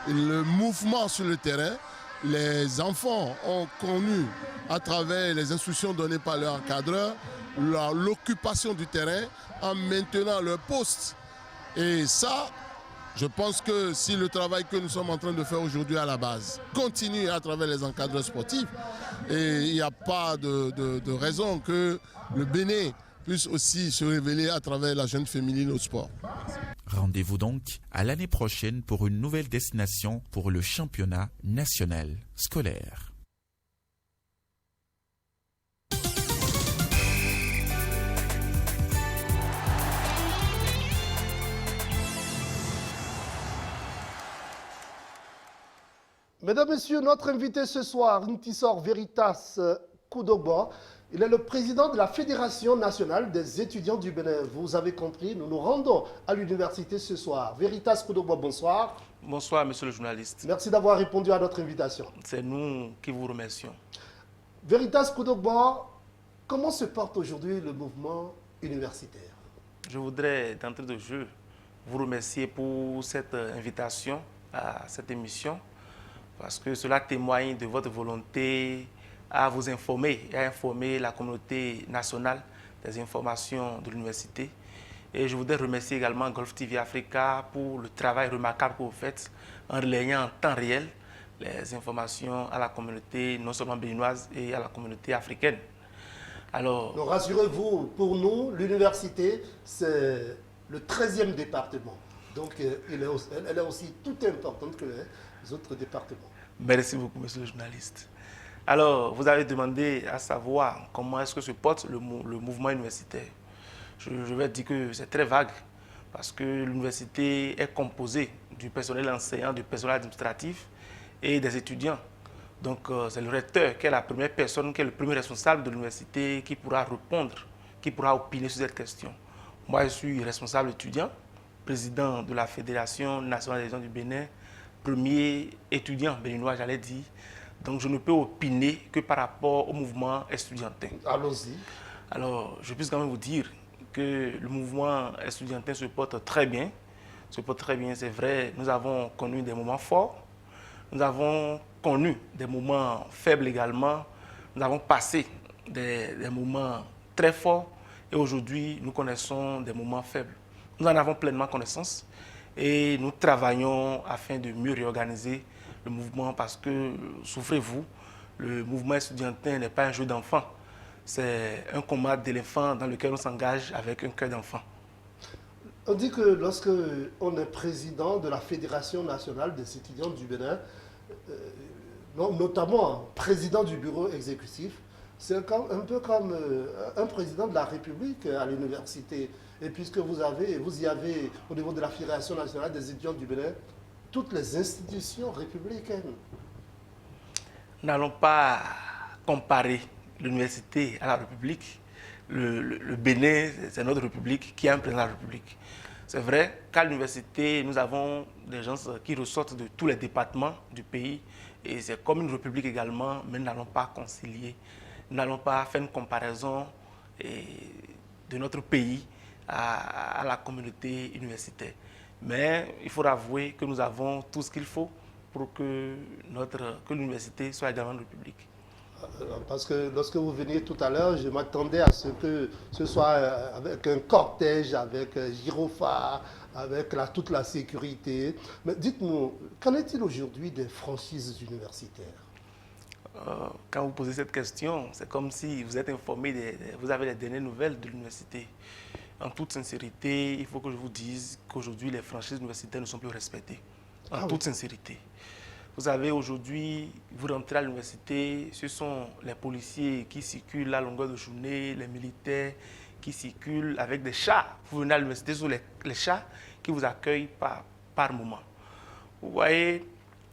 le mouvement sur le terrain. Les enfants ont connu, à travers les instructions données par leur encadreur, l'occupation du terrain en maintenant leur poste. Et ça, je pense que si le travail que nous sommes en train de faire aujourd'hui à la base continue à travers les encadreurs sportifs, et il n'y a pas de raison que le Bénin puisse aussi se révéler à travers la jeune féminine au sport. Rendez-vous donc à l'année prochaine pour une nouvelle destination pour le championnat national scolaire. Mesdames, Messieurs, notre invité ce soir, Ntissor Veritas Koudogbo, il est le président de la Fédération nationale des étudiants du Bénin. Vous avez compris, nous nous rendons à l'université ce soir. Veritas Koudogbo, bonsoir. Bonsoir, monsieur le journaliste. Merci d'avoir répondu à notre invitation. C'est nous qui vous remercions. Veritas Koudogbo, comment se porte aujourd'hui le mouvement universitaire? je voudrais d'entrée de jeu vous remercier pour cette invitation à cette émission parce que cela témoigne de votre volonté à vous informer et à informer la communauté nationale des informations de l'université. Et je voudrais remercier également Golf TV Africa pour le travail remarquable que vous faites en relayant en temps réel les informations à la communauté non seulement béninoise et à la communauté africaine. Alors, rassurez-vous, pour nous, l'université, c'est le 13e département. Donc, elle est aussi tout importante que les autres départements. Merci beaucoup, monsieur le journaliste. Alors, vous avez demandé à savoir comment est-ce que se porte le mouvement universitaire. Je vais dire que c'est très vague parce que l'université est composée du personnel enseignant, du personnel administratif et des étudiants. Donc, c'est le recteur qui est la première personne, qui est le premier responsable de l'université qui pourra répondre, qui pourra opiner sur cette question. Moi, je suis responsable étudiant, président de la Fédération nationale des étudiants du Bénin, premier étudiant béninois, j'allais dire. Donc, je ne peux opiner que par rapport au mouvement estudiantin. Allons-y. Alors, je peux quand même vous dire que le mouvement estudiantin se porte très bien. Se porte très bien, c'est vrai. Nous avons connu des moments forts. Nous avons connu des moments faibles également. Nous avons passé des moments très forts. Et aujourd'hui, nous connaissons des moments faibles. Nous en avons pleinement connaissance. Et nous travaillons afin de mieux réorganiser le mouvement parce que, souffrez-vous, le mouvement estudiantin n'est pas un jeu d'enfant. C'est un combat d'éléphant dans lequel on s'engage avec un cœur d'enfant. On dit que lorsque on est président de la Fédération nationale des étudiants du Bénin, notamment président du bureau exécutif, c'est un peu comme un président de la République à l'université. Et puisque vous y avez, au niveau de la Fédération nationale des étudiants du Bénin, toutes les institutions républicaines. Nous n'allons pas comparer l'université à la République. Le Bénin, c'est notre République qui a un président de la République. C'est vrai qu'à l'université, nous avons des gens qui ressortent de tous les départements du pays. Et c'est comme une république également, mais nous n'allons pas concilier. Nous n'allons pas faire une comparaison de notre pays à la communauté universitaire. Mais il faut avouer que nous avons tout ce qu'il faut pour que l'université soit également une république. Parce que lorsque vous veniez tout à l'heure, je m'attendais à ce que ce soit avec un cortège, avec gyrophare, avec toute la sécurité. Mais dites-nous, qu'en est-il aujourd'hui des franchises universitaires? Quand vous posez cette question, c'est comme si vous êtes informé, vous avez les dernières nouvelles de l'université. En toute sincérité, il faut que je vous dise qu'aujourd'hui, les franchises universitaires ne sont plus respectées. En toute sincérité. Vous savez, aujourd'hui, vous rentrez à l'université, ce sont les policiers qui circulent à longueur de journée, les militaires qui circulent avec des chars. Vous venez à l'université, ce sont les chars qui vous accueillent par moment. Vous voyez,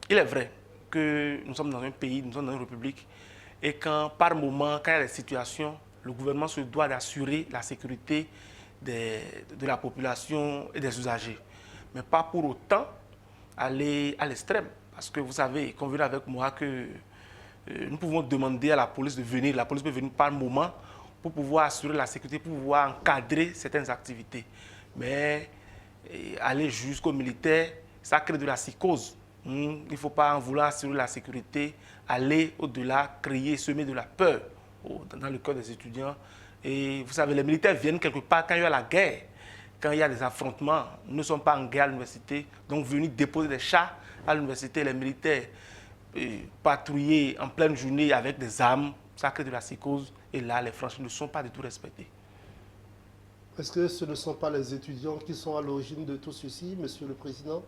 il est vrai que nous sommes dans un pays, nous sommes dans une république, et quand par moment, quand il y a des situations, le gouvernement se doit d'assurer la sécurité de la population et des usagers. Mais pas pour autant aller à l'extrême. Parce que vous savez, convenez avec moi que nous pouvons demander à la police de venir. La police peut venir par moment pour pouvoir assurer la sécurité, pour pouvoir encadrer certaines activités. Mais aller jusqu'aux militaires, ça crée de la psychose. Il ne faut pas en vouloir assurer la sécurité, aller au-delà, créer, semer de la peur dans le cœur des étudiants. Et vous savez, les militaires viennent quelque part quand il y a la guerre, quand il y a des affrontements. Nous ne sommes pas en guerre à l'université, donc venir déposer des chars à l'université, les militaires patrouiller en pleine journée avec des armes, ça crée de la psychose. Et là, les franchises ne sont pas du tout respectées. Est-ce que ce ne sont pas les étudiants qui sont à l'origine de tout ceci, Monsieur le Président?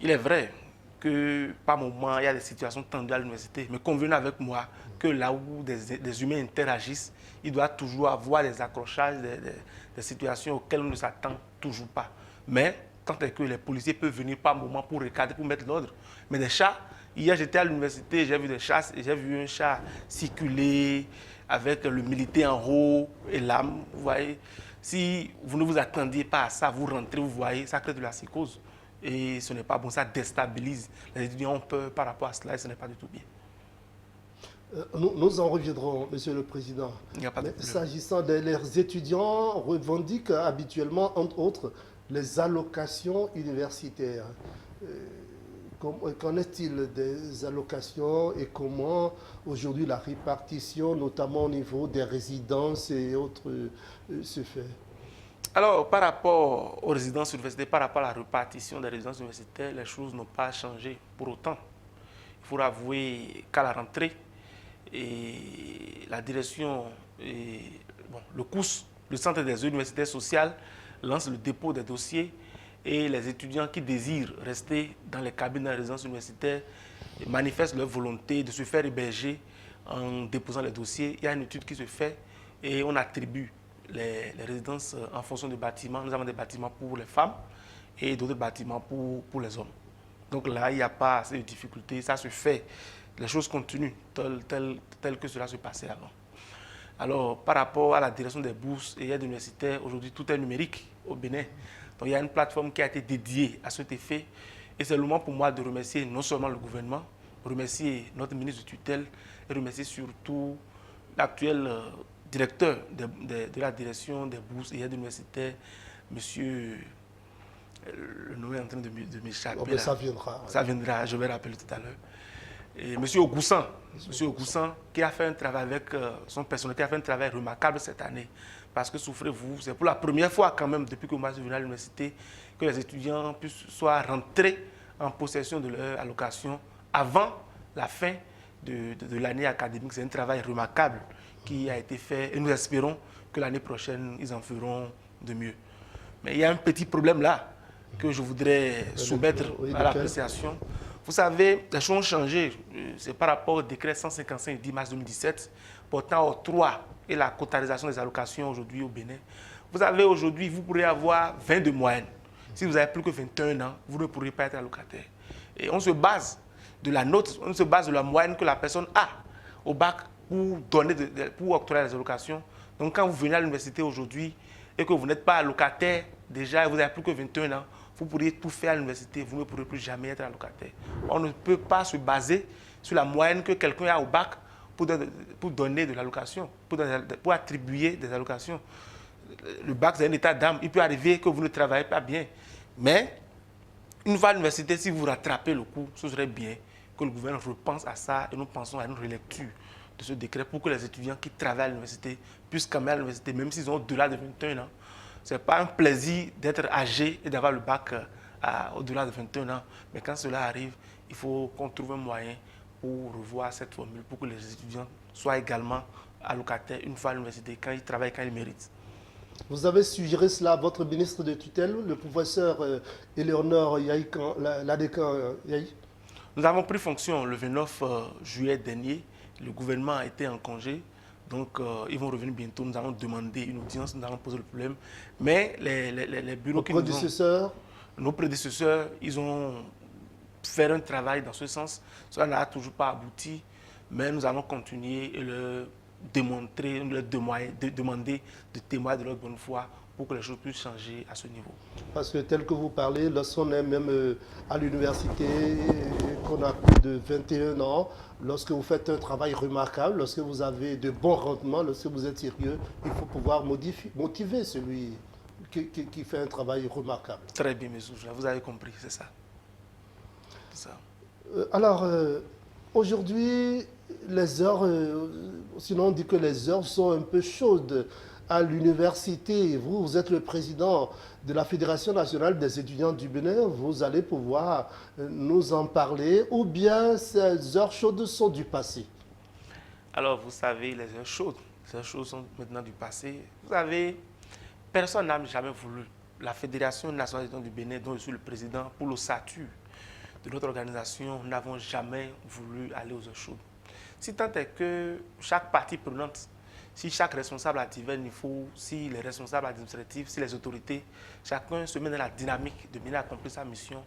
Il est vrai que par moment, il y a des situations tendues à l'université, mais convenez avec moi que là où des humains interagissent, il doit toujours avoir des accrochages, des situations auxquelles on ne s'attend toujours pas. Mais tant que les policiers peuvent venir par moment pour recadrer, pour mettre l'ordre. Mais des chats, hier j'étais à l'université, j'ai vu des chats, j'ai vu un chat circuler avec le militaire en haut et l'âme, vous voyez. Si vous ne vous attendiez pas à ça, vous rentrez, vous voyez, ça crée de la psychose. Et ce n'est pas bon, ça déstabilise. Les étudiants ont peur par rapport à cela et ce n'est pas du tout bien. Nous en reviendrons, Monsieur le Président. S'agissant de leurs étudiants, revendiquent habituellement, entre autres, les allocations universitaires. Qu'en est-il des allocations et comment aujourd'hui la répartition, notamment au niveau des résidences et autres, se fait? Alors, par rapport aux résidences universitaires, par rapport à la répartition des résidences universitaires, les choses n'ont pas changé pour autant. Il faut avouer qu'à la rentrée, la direction, le COUS, le Centre des universités sociales, lance le dépôt des dossiers et les étudiants qui désirent rester dans les cabines de la résidence universitaire manifestent leur volonté de se faire héberger en déposant les dossiers. Il y a une étude qui se fait et on attribue les résidences en fonction des bâtiments. Nous avons des bâtiments pour les femmes et d'autres bâtiments pour les hommes. Donc là, il n'y a pas assez de difficultés, ça se fait. Les choses continuent telles que cela se passait avant. Alors, par rapport à la direction des bourses et aides universitaires, aujourd'hui, tout est numérique au Bénin. Donc, il y a une plateforme qui a été dédiée à cet effet. Et c'est le moment pour moi de remercier non seulement le gouvernement, remercier notre ministre de tutelle et remercier surtout l'actuel directeur de la direction des bourses et aides universitaires, monsieur... Le nom est en train de m'échapper. Oh, ça viendra. Ça viendra, je vais rappeler tout à l'heure. Et M. Ogoussan, qui a fait un travail avec son personnel, qui a fait un travail remarquable cette année. Parce que souffrez-vous, c'est pour la première fois quand même, depuis que moi je suis venu à l'université, que les étudiants soient rentrés en possession de leur allocation avant la fin de l'année académique. C'est un travail remarquable qui a été fait et nous espérons que l'année prochaine, ils en feront de mieux. Mais il y a un petit problème là que je voudrais soumettre à l'appréciation. Vous savez, les choses ont changé. C'est par rapport au décret 155 du 10 mars 2017 portant octroi et la quotarisation des allocations aujourd'hui au Bénin. Vous avez aujourd'hui, vous pourrez avoir 20 de moyenne. Si vous avez plus que 21 ans, vous ne pourrez pas être allocataire. Et on se base de la note, on se base de la moyenne que la personne a au bac pour octroyer les allocations. Donc quand vous venez à l'université aujourd'hui et que vous n'êtes pas allocataire déjà et vous n'avez plus que 21 ans, vous pourriez tout faire à l'université, vous ne pourrez plus jamais être allocataire. On ne peut pas se baser sur la moyenne que quelqu'un a au bac pour donner de l'allocation, pour attribuer des allocations. Le bac, c'est un état d'âme. Il peut arriver que vous ne travaillez pas bien. Mais, une fois à l'université, si vous rattrapez le coup, ce serait bien que le gouvernement repense à ça et nous pensons à une relecture de ce décret pour que les étudiants qui travaillent à l'université puissent quand même à l'université, même s'ils ont au-delà de 21 ans. Ce n'est pas un plaisir d'être âgé et d'avoir le bac au-delà de 21 ans. Mais quand cela arrive, il faut qu'on trouve un moyen pour revoir cette formule, pour que les étudiants soient également allocataires une fois à l'université, quand ils travaillent, quand ils méritent. Vous avez suggéré cela à votre ministre de tutelle, le professeur Éléonore Ladekan Yahi? Nous avons pris fonction le 29 juillet dernier. Le gouvernement a été en congé. Donc, ils vont revenir bientôt. Nous allons demander une audience, nous allons poser le problème. Mais les bureaux qui nos prédécesseurs, ils ont fait un travail dans ce sens. Cela n'a toujours pas abouti, mais nous allons continuer et leur demander de témoigner de leur bonne foi pour que les choses puissent changer à ce niveau. Parce que tel que vous parlez, lorsqu'on est même à l'université, qu'on a plus de 21 ans, lorsque vous faites un travail remarquable, lorsque vous avez de bons rendements, lorsque vous êtes sérieux, il faut pouvoir motiver celui qui fait un travail remarquable. Très bien, M. Soujla, vous avez compris, c'est ça. Alors, aujourd'hui, les heures, sinon on dit que les heures sont un peu chaudes à l'université. Vous êtes le président de la Fédération nationale des étudiants du Bénin. Vous allez pouvoir nous en parler, ou bien ces heures chaudes sont du passé? Alors, vous savez, les heures chaudes sont maintenant du passé. Vous savez, personne n'a jamais voulu. La Fédération nationale des étudiants du Bénin, dont je suis le président, pour le statut de notre organisation, nous n'avons jamais voulu aller aux heures chaudes. Si tant est que chaque partie prenante, si chaque responsable à divers niveaux, si les responsables administratifs, si les autorités, chacun se met dans la dynamique de bien accomplir sa mission,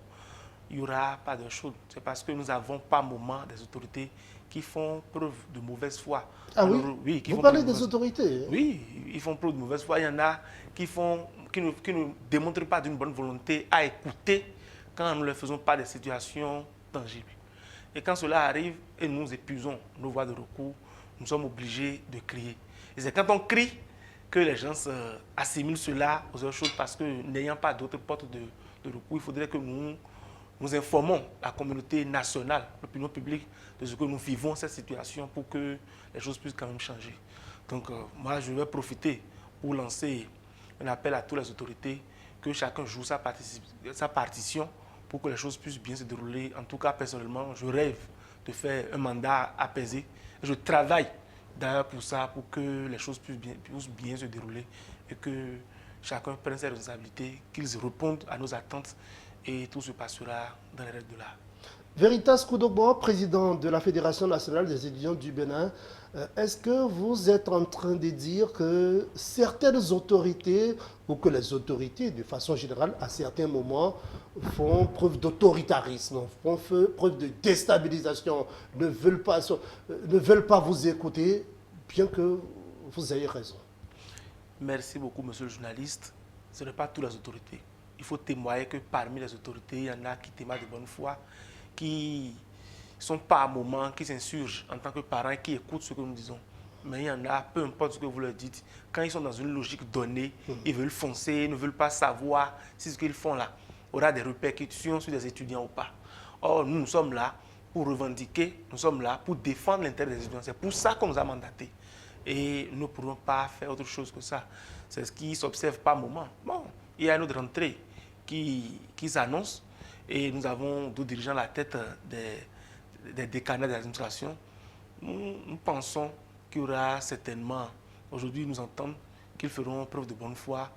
il n'y aura pas de chose. C'est parce que nous n'avons pas moment des autorités qui font preuve de mauvaise foi. Ah alors, oui, vous parlez des autorités? Oui, ils font preuve de mauvaise foi. Il y en a qui ne démontrent pas d'une bonne volonté à écouter quand nous ne leur faisons pas des situations tangibles. Et quand cela arrive et nous épuisons nos voies de recours, nous sommes obligés de crier. Et c'est quand on crie que les gens assimilent cela aux autres choses, parce que n'ayant pas d'autres portes de recours, il faudrait que nous informons la communauté nationale, l'opinion publique, de ce que nous vivons, cette situation, pour que les choses puissent quand même changer. Donc moi, je vais profiter pour lancer un appel à toutes les autorités, que chacun joue sa partition pour que les choses puissent bien se dérouler. En tout cas, personnellement, je rêve de faire un mandat apaisé. Je travaille d'ailleurs pour ça, pour que les choses puissent bien se dérouler et que chacun prenne ses responsabilités, qu'ils répondent à nos attentes et tout se passera dans les règles de l'art. Veritas Koudogbo, président de la Fédération nationale des étudiants du Bénin, est-ce que vous êtes en train de dire que certaines autorités, ou que les autorités, de façon générale, à certains moments, font preuve d'autoritarisme, font preuve de déstabilisation, ne veulent pas vous écouter, bien que vous ayez raison? Merci beaucoup, monsieur le journaliste. Ce n'est pas toutes les autorités. Il faut témoigner que parmi les autorités, il y en a qui témoignent de bonne foi, qui ne sont pas à moment, qui s'insurgent en tant que parents et qui écoutent ce que nous disons. Mais il y en a, peu importe ce que vous leur dites, quand ils sont dans une logique donnée, ils veulent foncer, ils ne veulent pas savoir si ce qu'ils font là aura des répercussions sur des étudiants ou pas. Or, nous sommes là pour revendiquer, nous sommes là pour défendre l'intérêt des étudiants. C'est pour ça qu'on nous a mandatés. Et nous ne pourrons pas faire autre chose que ça. C'est ce qui s'observe par moment. Bon, il y a une autre rentrée qui s'annonce et nous avons deux dirigeants à la tête des décanats de l'administration. Nous pensons qu'il y aura certainement, aujourd'hui nous entendons qu'ils feront preuve de bonne foi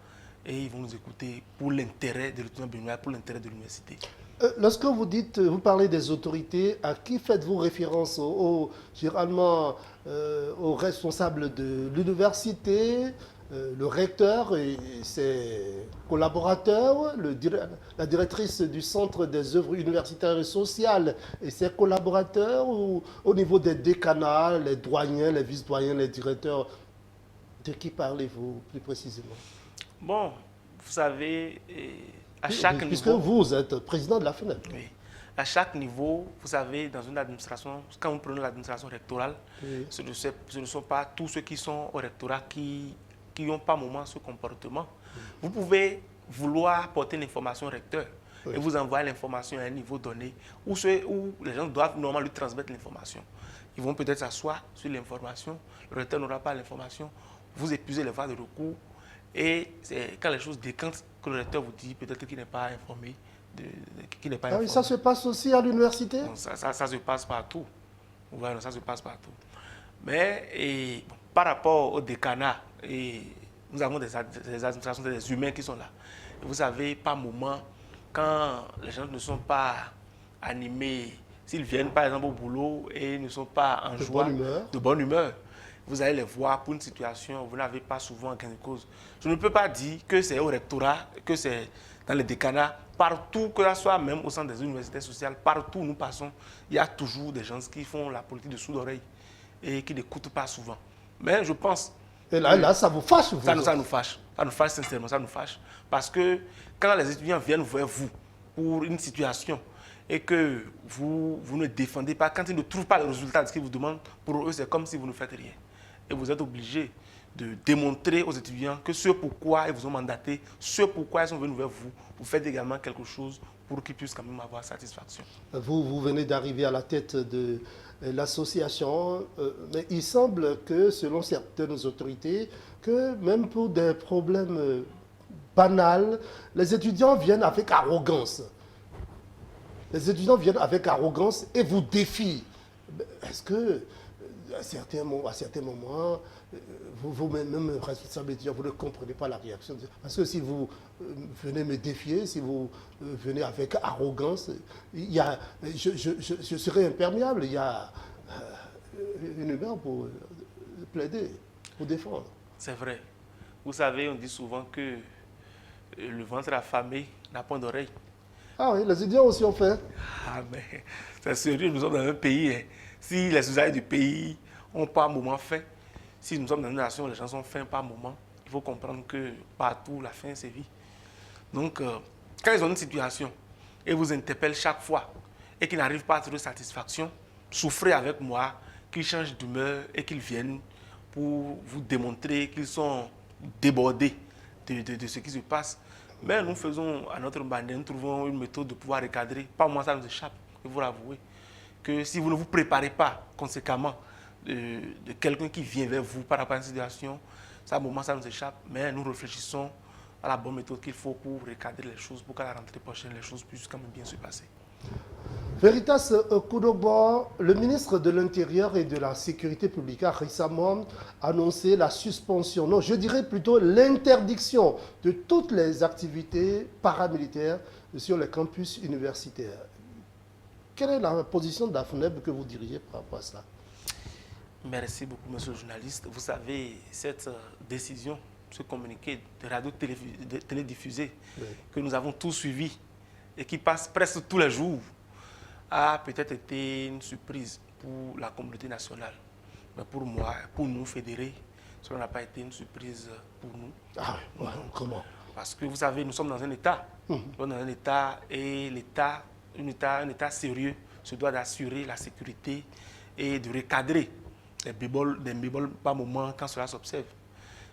et ils vont nous écouter pour l'intérêt de l'étudiant béninois, pour l'intérêt de l'université. Lorsque vous parlez des autorités, à qui faites-vous référence? Généralement aux responsables de l'université, le recteur et ses collaborateurs, la directrice du Centre des œuvres universitaires et sociales et ses collaborateurs, ou au niveau des décanats, les doyens, les vice-doyens, les directeurs? De qui parlez-vous plus précisément? Bon, vous savez, à chaque niveau... Puisque vous êtes président de la FENEP. Oui. À chaque niveau, vous savez, dans une administration, quand vous prenez l'administration rectorale, oui, ce ne sont pas tous ceux qui sont au rectorat qui n'ont pas moment ce comportement. Vous pouvez vouloir porter une information au recteur et vous envoyer l'information à un niveau donné où les gens doivent normalement lui transmettre l'information. Ils vont peut-être s'asseoir sur l'information, le recteur n'aura pas l'information, vous épuisez les voies de recours et c'est quand les choses décantent que le recteur vous dit peut-être qu'il n'est pas informé. Oui, ça se passe aussi à l'université? Ça se passe partout. Voilà, ça se passe partout. Mais bon, par rapport au décanat, nous avons des administrations, des humains qui sont là. Et vous savez, par moment, quand les gens ne sont pas animés, s'ils viennent par exemple au boulot et ne sont pas en joie, de bonne humeur, vous allez les voir pour une situation, vous n'avez pas souvent gain de cause. Je ne peux pas dire que c'est au rectorat, que c'est dans les décanats, partout, que ce soit même au sein des universités sociales, partout où nous passons, il y a toujours des gens qui font la politique de sourd oreille et qui n'écoutent pas souvent. Mais je pense... Et là, ça vous fâche? Ça nous fâche. Ça nous fâche sincèrement, ça nous fâche. Parce que quand les étudiants viennent vers vous pour une situation et que vous ne défendez pas, quand ils ne trouvent pas le résultat de ce qu'ils vous demandent, pour eux, c'est comme si vous ne faites rien. Et vous êtes obligé de démontrer aux étudiants que ce pourquoi ils vous ont mandaté, ce pourquoi ils sont venus vers vous, vous faites également quelque chose pour qu'ils puissent quand même avoir satisfaction. Vous venez d'arriver à la tête de l'association, mais il semble que, selon certaines autorités, que même pour des problèmes banals, les étudiants viennent avec arrogance. Les étudiants viennent avec arrogance et vous défient. Est-ce que, à certains moments, vous-même, responsable étudiant, vous ne comprenez pas la réaction? Parce que si vous venez me défier, si vous venez avec arrogance, je serai imperméable. Il y a une humeur pour plaider, pour défendre. C'est vrai. Vous savez, on dit souvent que le ventre affamé n'a point d'oreille. Ah oui, les étudiants aussi ont fait. Ah mais c'est sérieux, nous sommes dans un pays. Hein. Si les usages du pays n'ont pas un moment faim, si nous sommes dans une nation où les gens sont faim par moment, il faut comprendre que partout la faim sévit. Donc, quand ils ont une situation et vous interpellent chaque fois et qu'ils n'arrivent pas à trouver satisfaction, souffrez avec moi, qu'ils changent d'humeur et qu'ils viennent pour vous démontrer qu'ils sont débordés de ce qui se passe. Mais nous faisons à notre manière, nous trouvons une méthode de pouvoir recadrer. Pas moi, ça nous échappe, il faut l'avouer. Que si vous ne vous préparez pas conséquemment de quelqu'un qui vient vers vous par rapport à une situation, ça, à un moment, ça nous échappe. Mais nous réfléchissons à la bonne méthode qu'il faut pour recadrer les choses, pour qu'à la rentrée prochaine, les choses puissent quand même bien se passer. Veritas Koudobo, le ministre de l'Intérieur et de la Sécurité publique a récemment annoncé la suspension, non, je dirais plutôt l'interdiction de toutes les activités paramilitaires sur les campus universitaires. Quelle est la position de la FNEB que vous dirigez par rapport à cela? Merci beaucoup, monsieur le journaliste. Vous savez, cette décision, ce communiqué de radio télédiffusé que nous avons tous suivi et qui passe presque tous les jours, a peut-être été une surprise pour la communauté nationale. Mais pour moi, pour nous fédérés, cela n'a pas été une surprise pour nous. Ah, ouais, comment? Parce que vous savez, nous sommes dans un État. Nous sommes dans un État et l'État, un État sérieux, se doit d'assurer la sécurité et de recadrer des bémols par moment quand cela s'observe.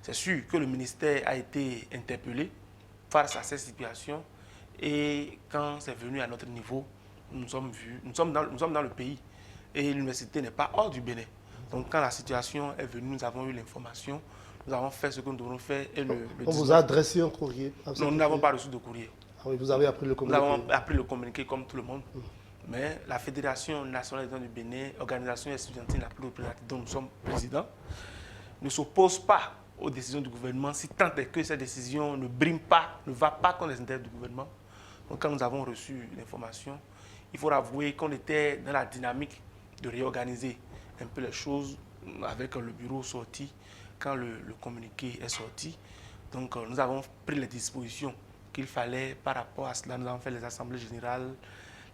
C'est sûr que le ministère a été interpellé face à cette situation et quand c'est venu à notre niveau, nous sommes dans le pays et l'université n'est pas hors du Bénin. Donc quand la situation est venue, nous avons eu l'information, nous avons fait ce que nous devons faire. Et on vous a adressé un courrier? Non, nous n'avons pas reçu de courrier. Ah oui, vous avez appris le communiqué? Nous avons appris le communiqué comme tout le monde. Mais la Fédération nationale du Bénin, organisation estudiantine la plus représentative dont nous sommes présidents, ne s'oppose pas aux décisions du gouvernement si tant est que ces décisions ne briment pas, ne va pas contre les intérêts du gouvernement. Donc quand nous avons reçu l'information, il faut avouer qu'on était dans la dynamique de réorganiser un peu les choses avec le bureau sorti quand le communiqué est sorti. Donc nous avons pris les dispositions qu'il fallait par rapport à cela. Nous avons fait les assemblées générales,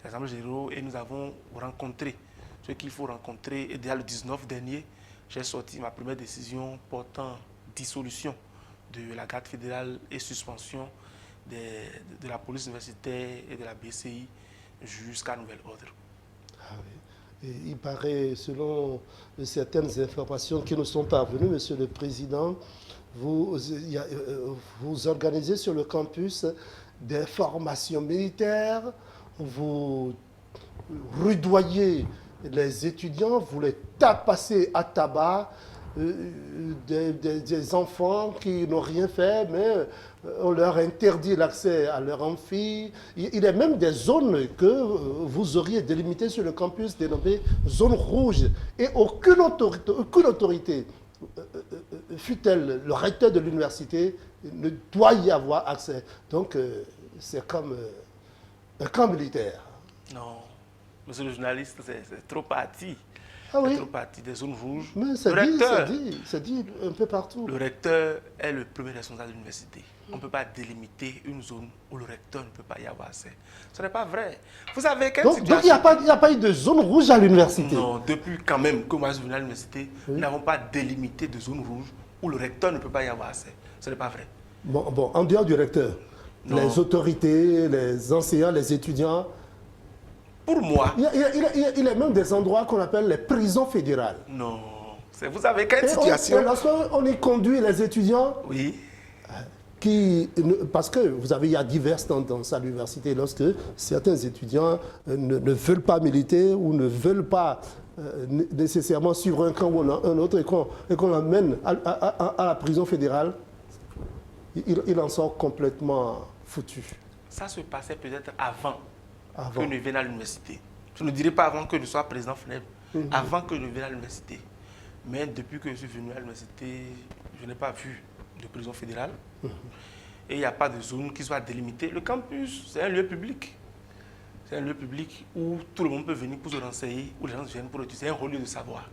et nous avons rencontré ce qu'il faut rencontrer. Et déjà le 19 dernier, j'ai sorti ma première décision portant dissolution de la garde fédérale et suspension de la police universitaire et de la BCI jusqu'à nouvel ordre. Ah oui. Et il paraît, selon certaines informations qui nous sont parvenues, Monsieur le Président, vous organisez sur le campus des formations militaires, vous rudoyez les étudiants, vous les tapassez à tabac, des enfants qui n'ont rien fait, mais on leur interdit l'accès à leur amphi. Il y a même des zones que vous auriez délimitées sur le campus, dénommées zones rouges. Et aucune autorité, fût-elle le recteur de l'université, ne doit y avoir accès. Donc c'est comme un camp militaire. Non, monsieur le journaliste, c'est trop parti. Ah oui. Trop parti des zones rouges. Mais c'est dit un peu partout. Le recteur est le premier responsable de l'université. On ne peut pas délimiter une zone où le recteur ne peut pas y avoir accès. Ce n'est pas vrai. Vous savez quelle situation... Donc il n'y a pas eu de zone rouge à l'université? Non, depuis quand même que moi je suis venu à l'université, nous n'avons pas délimité de zone rouge où le recteur ne peut pas y avoir accès. Ce n'est pas vrai. Bon, en dehors du recteur, les autorités, les enseignants, les étudiants... Pour moi... Il y a même des endroits qu'on appelle les prisons fédérales. Non. Vous savez quelle situation... Lorsqu'on y conduit les étudiants... Oui. Parce que il y a diverses tendances à l'université. Lorsque certains étudiants ne veulent pas militer ou ne veulent pas nécessairement suivre un camp ou un autre et qu'on l'emmène à la prison fédérale, il en sort complètement foutu. Ça se passait peut-être avant que je ne vienne à l'université. Je ne dirais pas avant que je sois président FNEB, avant que je ne vienne à l'université. Mais depuis que je suis venu à l'université, je n'ai pas vu de prison fédérale. Et il n'y a pas de zone qui soit délimitée. Le campus, c'est un lieu public. C'est un lieu public où tout le monde peut venir pour se renseigner, où les gens viennent pour étudier. C'est un lieu de savoir.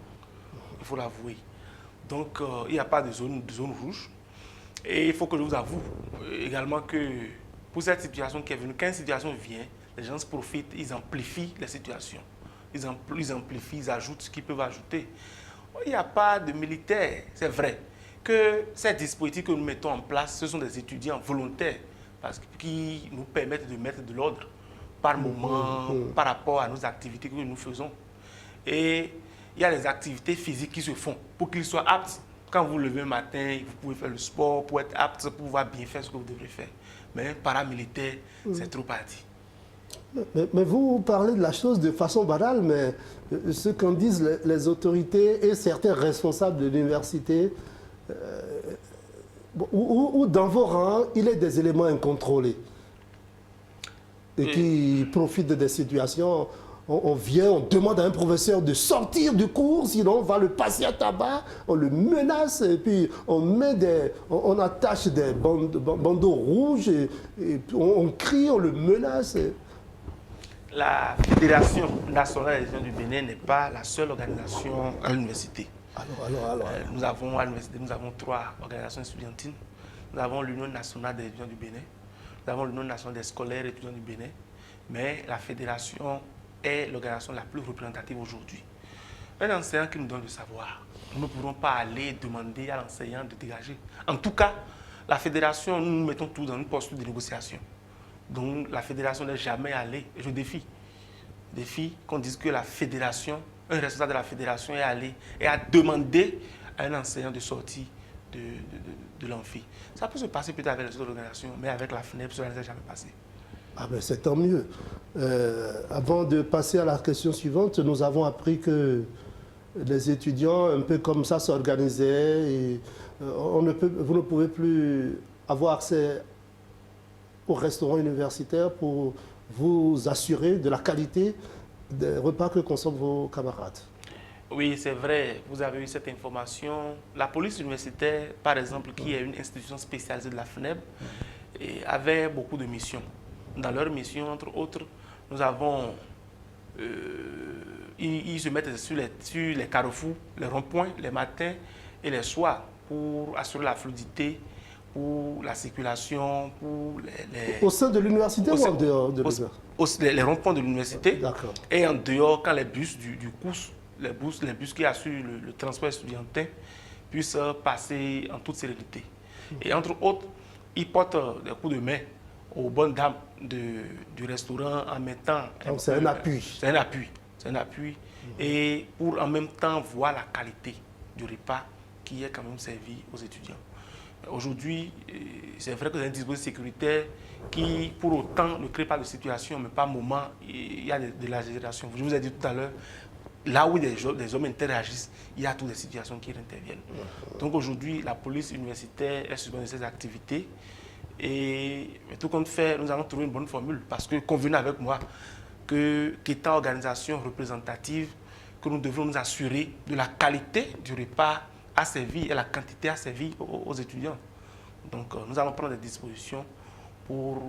Il faut l'avouer. Donc, il n'y a pas de zone rouge. Et il faut que je vous avoue également que pour cette situation qui est venue, quand une situation vient, les gens se profitent, ils amplifient les situations. Ils amplifient, ils ajoutent ce qu'ils peuvent ajouter. Il n'y a pas de militaires, c'est vrai. Que ces dispositifs que nous mettons en place, ce sont des étudiants volontaires qui nous permettent de mettre de l'ordre par moment par rapport à nos activités que nous faisons. Et il y a des activités physiques qui se font pour qu'ils soient aptes. Quand vous levez le matin, vous pouvez faire le sport pour être apte, pour pouvoir bien faire ce que vous devrez faire. Mais paramilitaire, c'est trop parti. Mais vous parlez de la chose de façon banale, mais ce qu'en disent les autorités et certains responsables de l'université, ou dans vos rangs, il y a des éléments incontrôlés et qui profitent des situations. On vient, on demande à un professeur de sortir du cours, sinon on va le passer à tabac, on le menace, et puis on attache des bandeaux rouges, et on crie, on le menace. La Fédération nationale des étudiants du Bénin n'est pas la seule organisation à l'université. Nous avons à l'université, nous avons 3 organisations estudiantines. Nous avons l'Union nationale des étudiants du Bénin, nous avons l'Union nationale des scolaires étudiants du Bénin, mais la Fédération est l'organisation la plus représentative aujourd'hui. Un enseignant qui nous donne le savoir, nous ne pourrons pas aller demander à l'enseignant de dégager. En tout cas, la Fédération, nous nous mettons tous dans une posture de négociation. Donc la Fédération n'est jamais allée, et je défie qu'on dise que la Fédération, un responsable de la Fédération est allé et a demandé à un enseignant de sortir de l'amphi. Ça peut se passer peut-être avec les autres organisations, mais avec la FNEP, ça ne s'est jamais passé. Ah ben c'est tant mieux. Avant de passer à la question suivante, nous avons appris que les étudiants, un peu comme ça, s'organisaient et vous ne pouvez plus avoir accès au restaurant universitaire pour vous assurer de la qualité des repas que consomment vos camarades. Oui, c'est vrai, vous avez eu cette information. La police universitaire, par exemple, qui est une institution spécialisée de la FNEB, avait beaucoup de missions. Dans leurs missions, entre autres, nous avons... ils se mettent sur les carrefours, les ronds-points, les matins et les soirs pour assurer la fluidité, pour la circulation, pour les... Au sein de l'université ou en dehors de l'université? Les ronds-points de l'université. Et en dehors, quand les bus du COUS, les bus qui assurent le transport estudiantin, puissent passer en toute sérénité. Et entre autres, ils portent des coups de main aux bonnes dames du restaurant en mettant... Donc c'est un appui. C'est un appui. C'est un appui. Et pour en même temps voir la qualité du repas qui est quand même servi aux étudiants. Aujourd'hui, c'est vrai que c'est un dispositif sécuritaire qui, pour autant, ne crée pas de situation, mais par moment, il y a de l'exagération. Je vous ai dit tout à l'heure, là où des hommes interagissent, il y a toutes les situations qui interviennent. Donc aujourd'hui, la police universitaire est suspendue de ses activités. Et tout compte fait, nous allons trouver une bonne formule parce que convenez avec moi qu'étant organisation représentative, que nous devons nous assurer de la qualité du repas asservi et la quantité asservie aux étudiants. Donc nous allons prendre des dispositions pour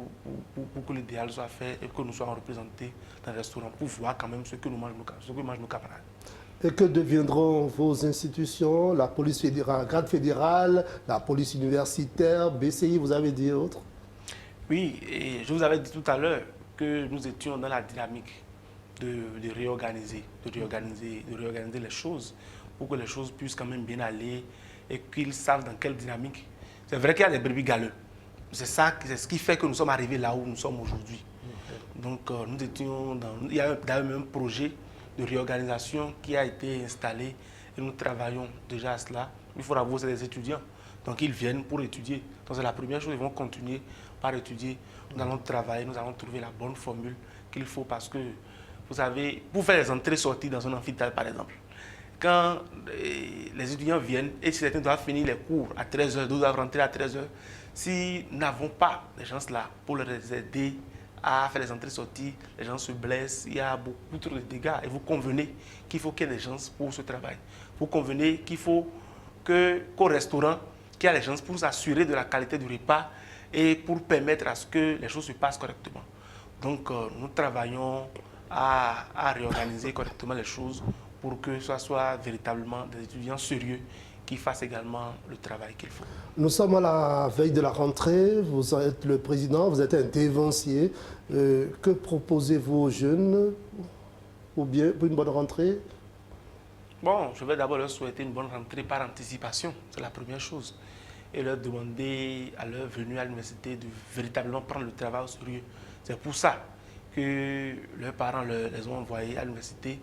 que l'idéal soit fait et que nous soyons représentés dans le restaurant pour voir quand même ce que mangent nos camarades. Et que deviendront vos institutions, la police fédérale, grade fédérale, la police universitaire, BCI, vous avez dit autres? Oui, et je vous avais dit tout à l'heure que nous étions dans la dynamique de réorganiser les choses pour que les choses puissent quand même bien aller et qu'ils savent dans quelle dynamique. C'est vrai qu'il y a des brebis galeux. C'est ce qui fait que nous sommes arrivés là où nous sommes aujourd'hui. Donc nous étions il y a d'ailleurs même un projet de réorganisation qui a été installé et nous travaillons déjà à cela. Il faut avouer, c'est des étudiants. Donc ils viennent pour étudier. Donc c'est la première chose, ils vont continuer par étudier. Nous allons travailler, nous allons trouver la bonne formule qu'il faut parce que, vous savez, pour faire les entrées-sorties dans un amphithéâtre par exemple, quand les étudiants viennent et certains doivent finir les cours à 13h, d'autres doivent rentrer à 13h, si nous n'avons pas les gens là pour les aider à faire les entrées-sorties, les gens se blessent, il y a beaucoup trop de dégâts. Et vous convenez qu'il faut qu'il y ait des gens pour ce travail. Vous convenez qu'il faut qu'au restaurant, qu'il y ait des gens pour s'assurer de la qualité du repas et pour permettre à ce que les choses se passent correctement. Donc nous travaillons à réorganiser correctement les choses pour que ce soit véritablement des étudiants sérieux qui fassent également le travail qu'il faut. Nous sommes à la veille de la rentrée, vous êtes le président, vous êtes un dévancier. Que proposez-vous aux jeunes pour une bonne rentrée? Bon, je vais d'abord leur souhaiter une bonne rentrée par anticipation, c'est la première chose. Et leur demander à leur venue à l'université de véritablement prendre le travail au sérieux. C'est pour ça que leurs parents les ont envoyés à l'université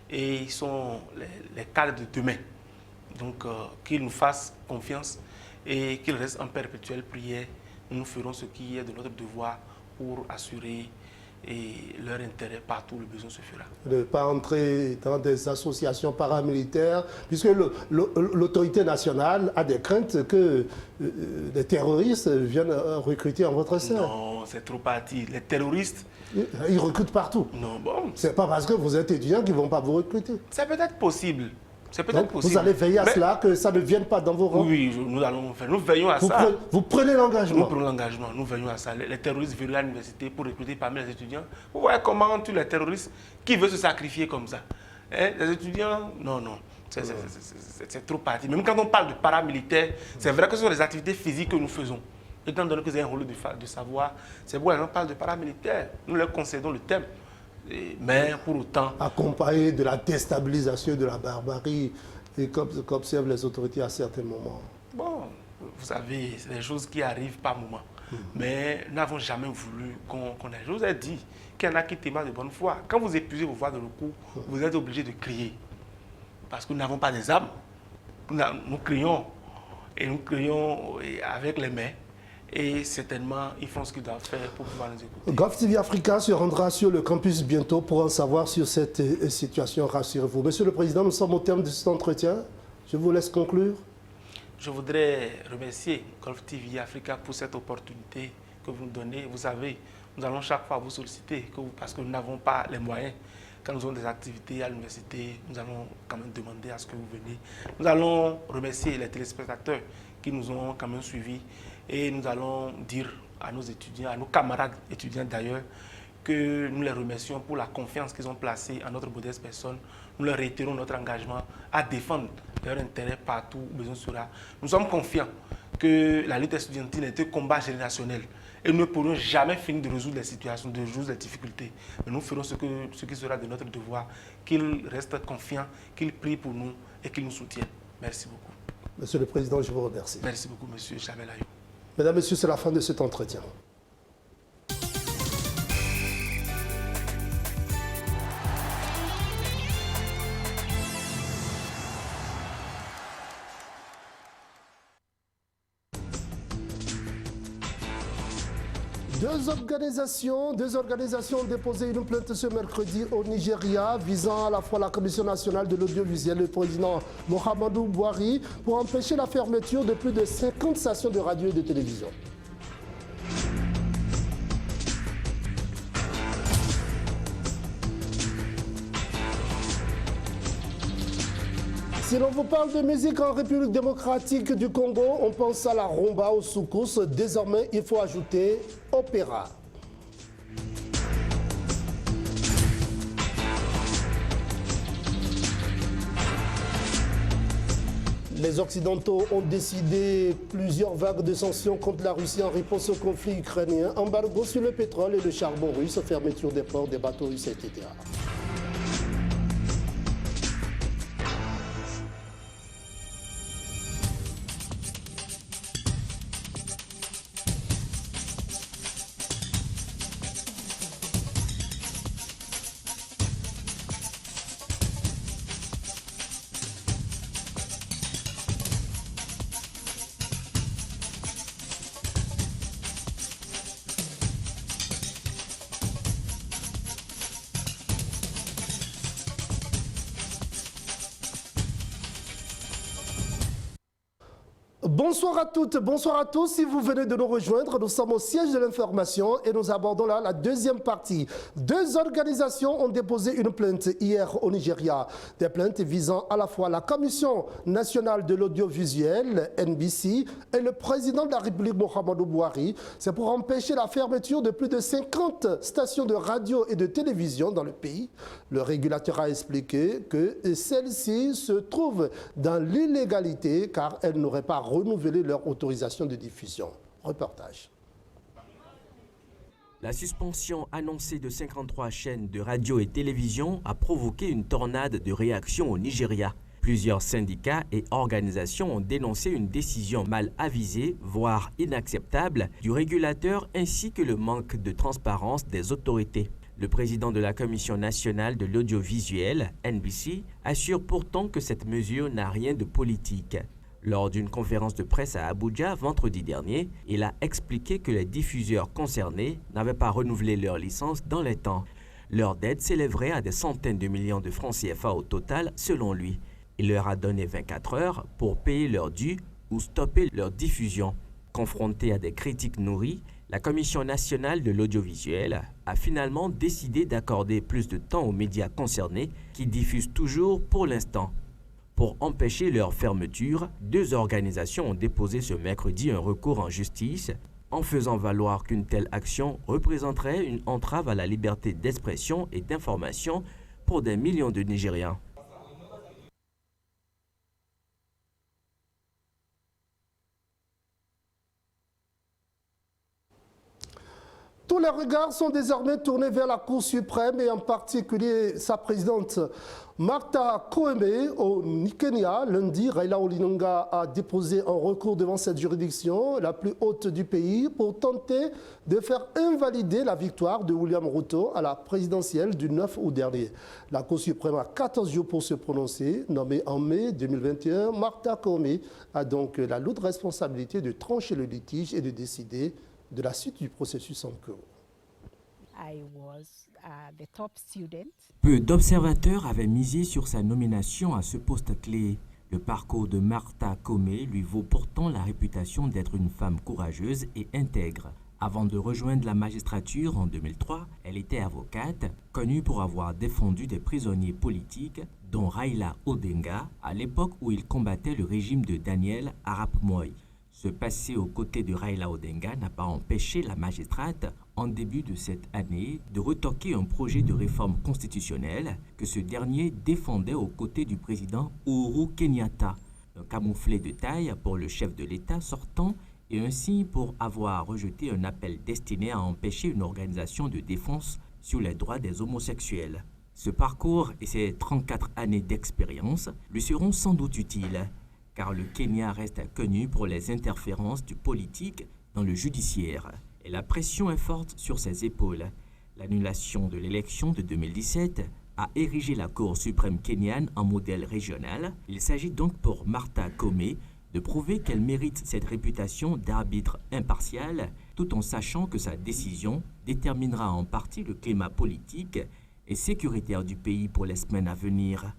et ils sont les cadres de demain. Donc qu'ils nous fassent confiance et qu'ils restent en perpétuelle prière. Nous ferons ce qui est de notre devoir pour assurer leur intérêt partout où le besoin se fera. De ne pas entrer dans des associations paramilitaires, puisque l'autorité nationale a des craintes que des terroristes viennent recruter en votre sein. Non, c'est trop parti. Les terroristes... Ils recrutent partout. Non, bon... C'est pas parce que vous êtes étudiant qu'ils ne vont pas vous recruter. C'est peut-être possible. C'est peut-être possible. Vous allez veiller à cela, que ça ne vienne pas dans vos rangs. Oui, nous allons faire. Nous veillons à ça. Vous prenez l'engagement. Nous prenons l'engagement. Nous veillons à ça. Les terroristes viennent à l'université pour recruter parmi les étudiants. Vous voyez comment on tue les terroristes qui veulent se sacrifier comme ça. Hein? Les étudiants, non. C'est trop parti. Même quand on parle de paramilitaires, c'est vrai que ce sont les activités physiques que nous faisons. Étant donné que c'est un rôle de savoir, c'est pourquoi les gens parlent de paramilitaires. Nous leur concédons le thème. Mais pour autant... Accompagné de la déstabilisation de la barbarie, et comme observent les autorités à certains moments. Bon, vous savez, c'est des choses qui arrivent par moment. Mais nous n'avons jamais voulu qu'on ait. Je vous ai dit qu'il y en a qui témoignent de bonne foi. Quand vous épuisez vos voix de recours, vous êtes obligé de crier. Parce que nous n'avons pas des armes. Nous crions. Et nous crions avec les mains. Et certainement, ils font ce qu'ils doivent faire pour pouvoir nous écouter. Gulf TV Africa se rendra sur le campus bientôt pour en savoir sur cette situation, rassurez-vous. Monsieur le Président, nous sommes au terme de cet entretien. Je vous laisse conclure. Je voudrais remercier Gulf TV Africa pour cette opportunité que vous nous donnez. Vous savez, nous allons chaque fois vous solliciter parce que nous n'avons pas les moyens. Quand nous avons des activités à l'université, nous allons quand même demander à ce que vous veniez. Nous allons remercier les téléspectateurs qui nous ont quand même suivis. Et nous allons dire à nos étudiants, à nos camarades étudiants d'ailleurs, que nous les remercions pour la confiance qu'ils ont placée en notre modeste personne. Nous leur réitérons notre engagement à défendre leurs intérêts partout où besoin sera. Nous sommes confiants que la lutte estudiantine est un combat générationnel et nous ne pourrons jamais finir de résoudre les situations, de résoudre les difficultés. Mais nous ferons ce qui sera de notre devoir, qu'ils restent confiants, qu'ils prient pour nous et qu'ils nous soutiennent. Merci beaucoup. Monsieur le Président, je vous remercie. Merci beaucoup, Monsieur Chabelayo. Mesdames, Messieurs, c'est la fin de cet entretien. Deux organisations ont déposé une plainte ce mercredi au Nigeria visant à la fois la Commission nationale de l'audiovisuel et le président Muhammadu Buhari pour empêcher la fermeture de plus de 50 stations de radio et de télévision. Si l'on vous parle de musique en République démocratique du Congo, on pense à la rumba, au soukous. Désormais, il faut ajouter opéra. Les Occidentaux ont décidé plusieurs vagues de sanctions contre la Russie en réponse au conflit ukrainien. Embargo sur le pétrole et le charbon russe, fermeture des ports, des bateaux russes, etc. Bonsoir à toutes, bonsoir à tous. Si vous venez de nous rejoindre, nous sommes au siège de l'information et nous abordons là la deuxième partie. Deux organisations ont déposé une plainte hier au Nigeria. Des plaintes visant à la fois la Commission nationale de l'audiovisuel, NBC, et le président de la République, Muhammadu Buhari. C'est pour empêcher la fermeture de plus de 50 stations de radio et de télévision dans le pays. Le régulateur a expliqué que celles-ci se trouvent dans l'illégalité car elles n'auraient pas renouveler leur autorisation de diffusion. Reportage. La suspension annoncée de 53 chaînes de radio et télévision a provoqué une tornade de réactions au Nigeria. Plusieurs syndicats et organisations ont dénoncé une décision mal avisée, voire inacceptable, du régulateur ainsi que le manque de transparence des autorités. Le président de la Commission nationale de l'audiovisuel, NBC, assure pourtant que cette mesure n'a rien de politique. Lors d'une conférence de presse à Abuja vendredi dernier, il a expliqué que les diffuseurs concernés n'avaient pas renouvelé leur licence dans les temps. Leur dette s'élèverait à des centaines de millions de francs CFA au total, selon lui. Il leur a donné 24 heures pour payer leurs dû ou stopper leur diffusion. Confrontée à des critiques nourries, la Commission nationale de l'audiovisuel a finalement décidé d'accorder plus de temps aux médias concernés qui diffusent toujours pour l'instant. Pour empêcher leur fermeture, 2 organisations ont déposé ce mercredi un recours en justice en faisant valoir qu'une telle action représenterait une entrave à la liberté d'expression et d'information pour des millions de Nigérians. Tous les regards sont désormais tournés vers la Cour suprême et en particulier sa présidente Martha Koome au Kenya. Lundi, Raila Odinga a déposé un recours devant cette juridiction, la plus haute du pays, pour tenter de faire invalider la victoire de William Ruto à la présidentielle du 9 août dernier. La Cour suprême a 14 jours pour se prononcer. Nommée en mai 2021, Martha Koome a donc la lourde responsabilité de trancher le litige et de décider de la suite du processus en cours. Peu d'observateurs avaient misé sur sa nomination à ce poste clé. Le parcours de Martha Koome lui vaut pourtant la réputation d'être une femme courageuse et intègre. Avant de rejoindre la magistrature en 2003, elle était avocate, connue pour avoir défendu des prisonniers politiques, dont Raila Odinga, à l'époque où il combattait le régime de Daniel Arap Moi. Ce passé aux côtés de Raila Odinga n'a pas empêché la magistrate, en début de cette année, de retoquer un projet de réforme constitutionnelle que ce dernier défendait aux côtés du président Uhuru Kenyatta. Un camouflet de taille pour le chef de l'État sortant et un signe pour avoir rejeté un appel destiné à empêcher une organisation de défense sur les droits des homosexuels. Ce parcours et ses 34 années d'expérience lui seront sans doute utiles, car le Kenya reste connu pour les interférences du politique dans le judiciaire. Et la pression est forte sur ses épaules. L'annulation de l'élection de 2017 a érigé la Cour suprême kenyane en modèle régional. Il s'agit donc pour Martha Koome de prouver qu'elle mérite cette réputation d'arbitre impartial, tout en sachant que sa décision déterminera en partie le climat politique et sécuritaire du pays pour les semaines à venir.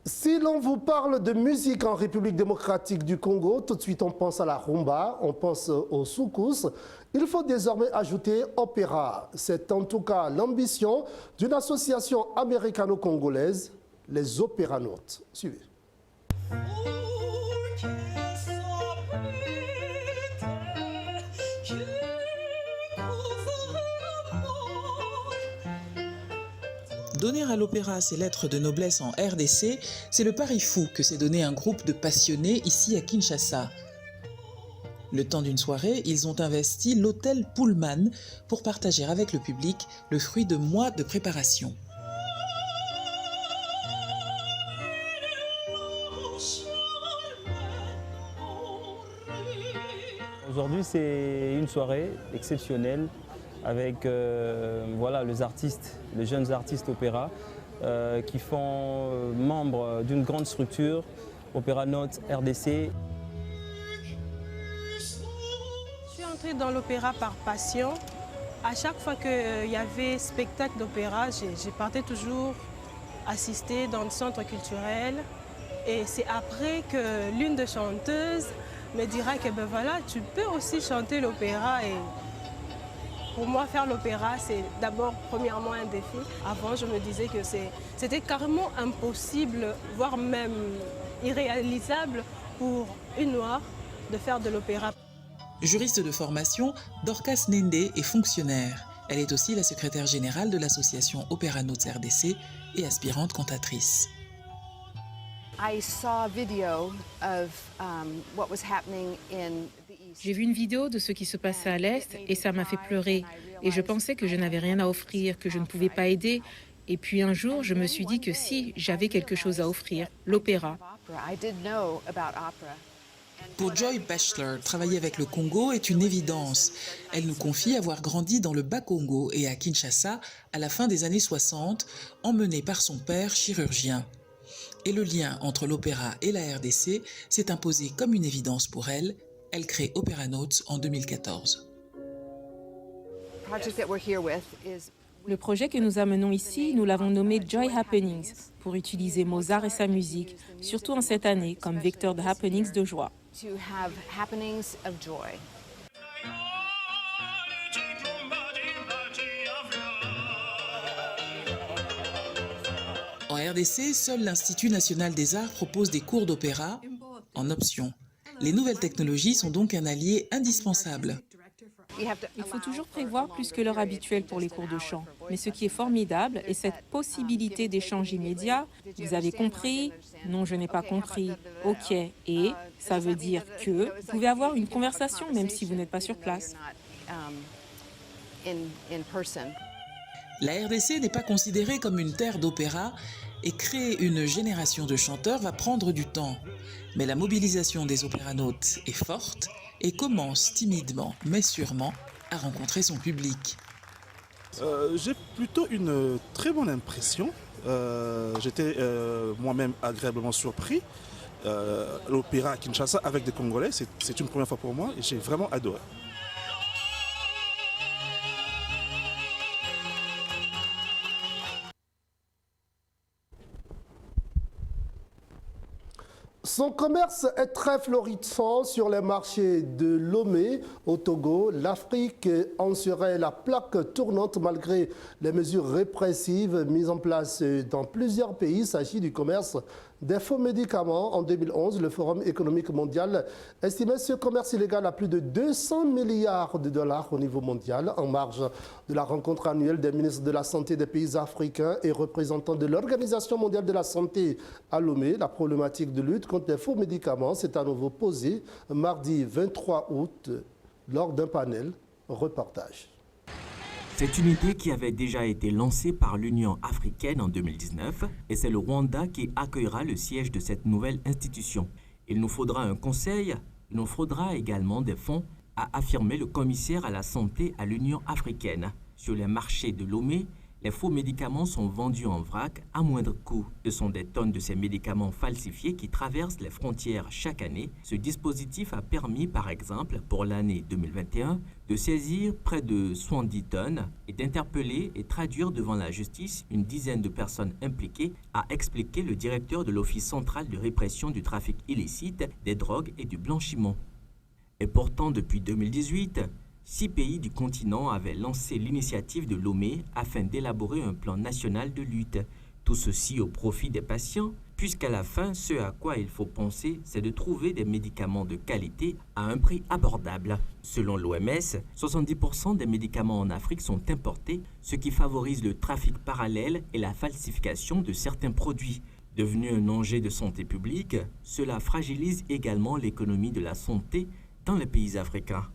Si l'on vous parle de musique en République démocratique du Congo, tout de suite on pense à la rumba, on pense au soukous. Il faut désormais ajouter opéra. C'est en tout cas l'ambition d'une association américano-congolaise, les Opéranautes. Suivez. Donner à l'opéra ses lettres de noblesse en RDC, c'est le pari fou que s'est donné un groupe de passionnés ici à Kinshasa. Le temps d'une soirée, ils ont investi l'hôtel Pullman pour partager avec le public le fruit de mois de préparation. Aujourd'hui, c'est une soirée exceptionnelle avec voilà, les artistes, les jeunes artistes opéra qui font membre d'une grande structure, Opéranotes RDC. Je suis entrée dans l'opéra par passion. À chaque fois qu'il y avait spectacle d'opéra, j'ai partais toujours assister dans le centre culturel. Et c'est après que l'une des chanteuses me dira que ben voilà, tu peux aussi chanter l'opéra. Et pour moi, faire l'opéra, c'est d'abord, premièrement, un défi. Avant, je me disais que c'était carrément impossible, voire même irréalisable pour une noire de faire de l'opéra. Juriste de formation, Dorcas Nende est fonctionnaire. Elle est aussi la secrétaire générale de l'association Opéranotes RDC et aspirante cantatrice. J'ai vu une vidéo de ce qui se passait à l'Est et ça m'a fait pleurer. Et je pensais que je n'avais rien à offrir, que je ne pouvais pas aider. Et puis un jour, je me suis dit que si, j'avais quelque chose à offrir, l'opéra. Pour Joy Bachelor, travailler avec le Congo est une évidence. Elle nous confie avoir grandi dans le Bas-Congo et à Kinshasa à la fin des années 60, emmenée par son père chirurgien. Et le lien entre l'opéra et la RDC s'est imposé comme une évidence pour elle. Elle crée Opera Notes en 2014. Le projet que nous amenons ici, nous l'avons nommé Joy Happenings, pour utiliser Mozart et sa musique, surtout en cette année, comme vecteur de happenings de joie. En RDC, seul l'Institut national des arts propose des cours d'opéra en option. Les nouvelles technologies sont donc un allié indispensable. Il faut toujours prévoir plus que l'heure habituelle pour les cours de chant. Mais ce qui est formidable est cette possibilité d'échange immédiat. Vous avez compris? Non, je n'ai pas compris. OK. Et ça veut dire que vous pouvez avoir une conversation même si vous n'êtes pas sur place. La RDC n'est pas considérée comme une terre d'opéra et créer une génération de chanteurs va prendre du temps. Mais la mobilisation des opéranautes est forte et commence timidement, mais sûrement, à rencontrer son public. J'ai plutôt une très bonne impression. J'étais moi-même agréablement surpris. L'opéra à Kinshasa avec des Congolais, c'est une première fois pour moi et j'ai vraiment adoré. Son commerce est très florissant sur les marchés de Lomé au Togo. L'Afrique en serait la plaque tournante malgré les mesures répressives mises en place dans plusieurs pays. Il s'agit du commerce des faux médicaments. En 2011, le Forum économique mondial estimait ce commerce illégal à plus de 200 milliards de dollars au niveau mondial, en marge de la rencontre annuelle des ministres de la Santé des pays africains et représentants de l'Organisation mondiale de la santé à Lomé. La problématique de lutte contre les faux médicaments s'est à nouveau posée mardi 23 août lors d'un panel. Reportage. C'est une idée qui avait déjà été lancée par l'Union africaine en 2019 et c'est le Rwanda qui accueillera le siège de cette nouvelle institution. Il nous faudra un conseil, il nous faudra également des fonds, a affirmé le commissaire à la santé à l'Union africaine. Sur les marchés de Lomé, les faux médicaments sont vendus en vrac à moindre coût. Ce sont des tonnes de ces médicaments falsifiés qui traversent les frontières chaque année. Ce dispositif a permis, par exemple, pour l'année 2021, de saisir près de 70 tonnes et d'interpeller et traduire devant la justice une dizaine de personnes impliquées, a expliqué le directeur de l'Office central de répression du trafic illicite, des drogues et du blanchiment. Et pourtant, depuis 2018, 6 pays du continent avaient lancé l'initiative de Lomé afin d'élaborer un plan national de lutte. Tout ceci au profit des patients, puisqu'à la fin, ce à quoi il faut penser, c'est de trouver des médicaments de qualité à un prix abordable. Selon l'OMS, 70% des médicaments en Afrique sont importés, ce qui favorise le trafic parallèle et la falsification de certains produits. Devenu un enjeu de santé publique, cela fragilise également l'économie de la santé dans les pays africains.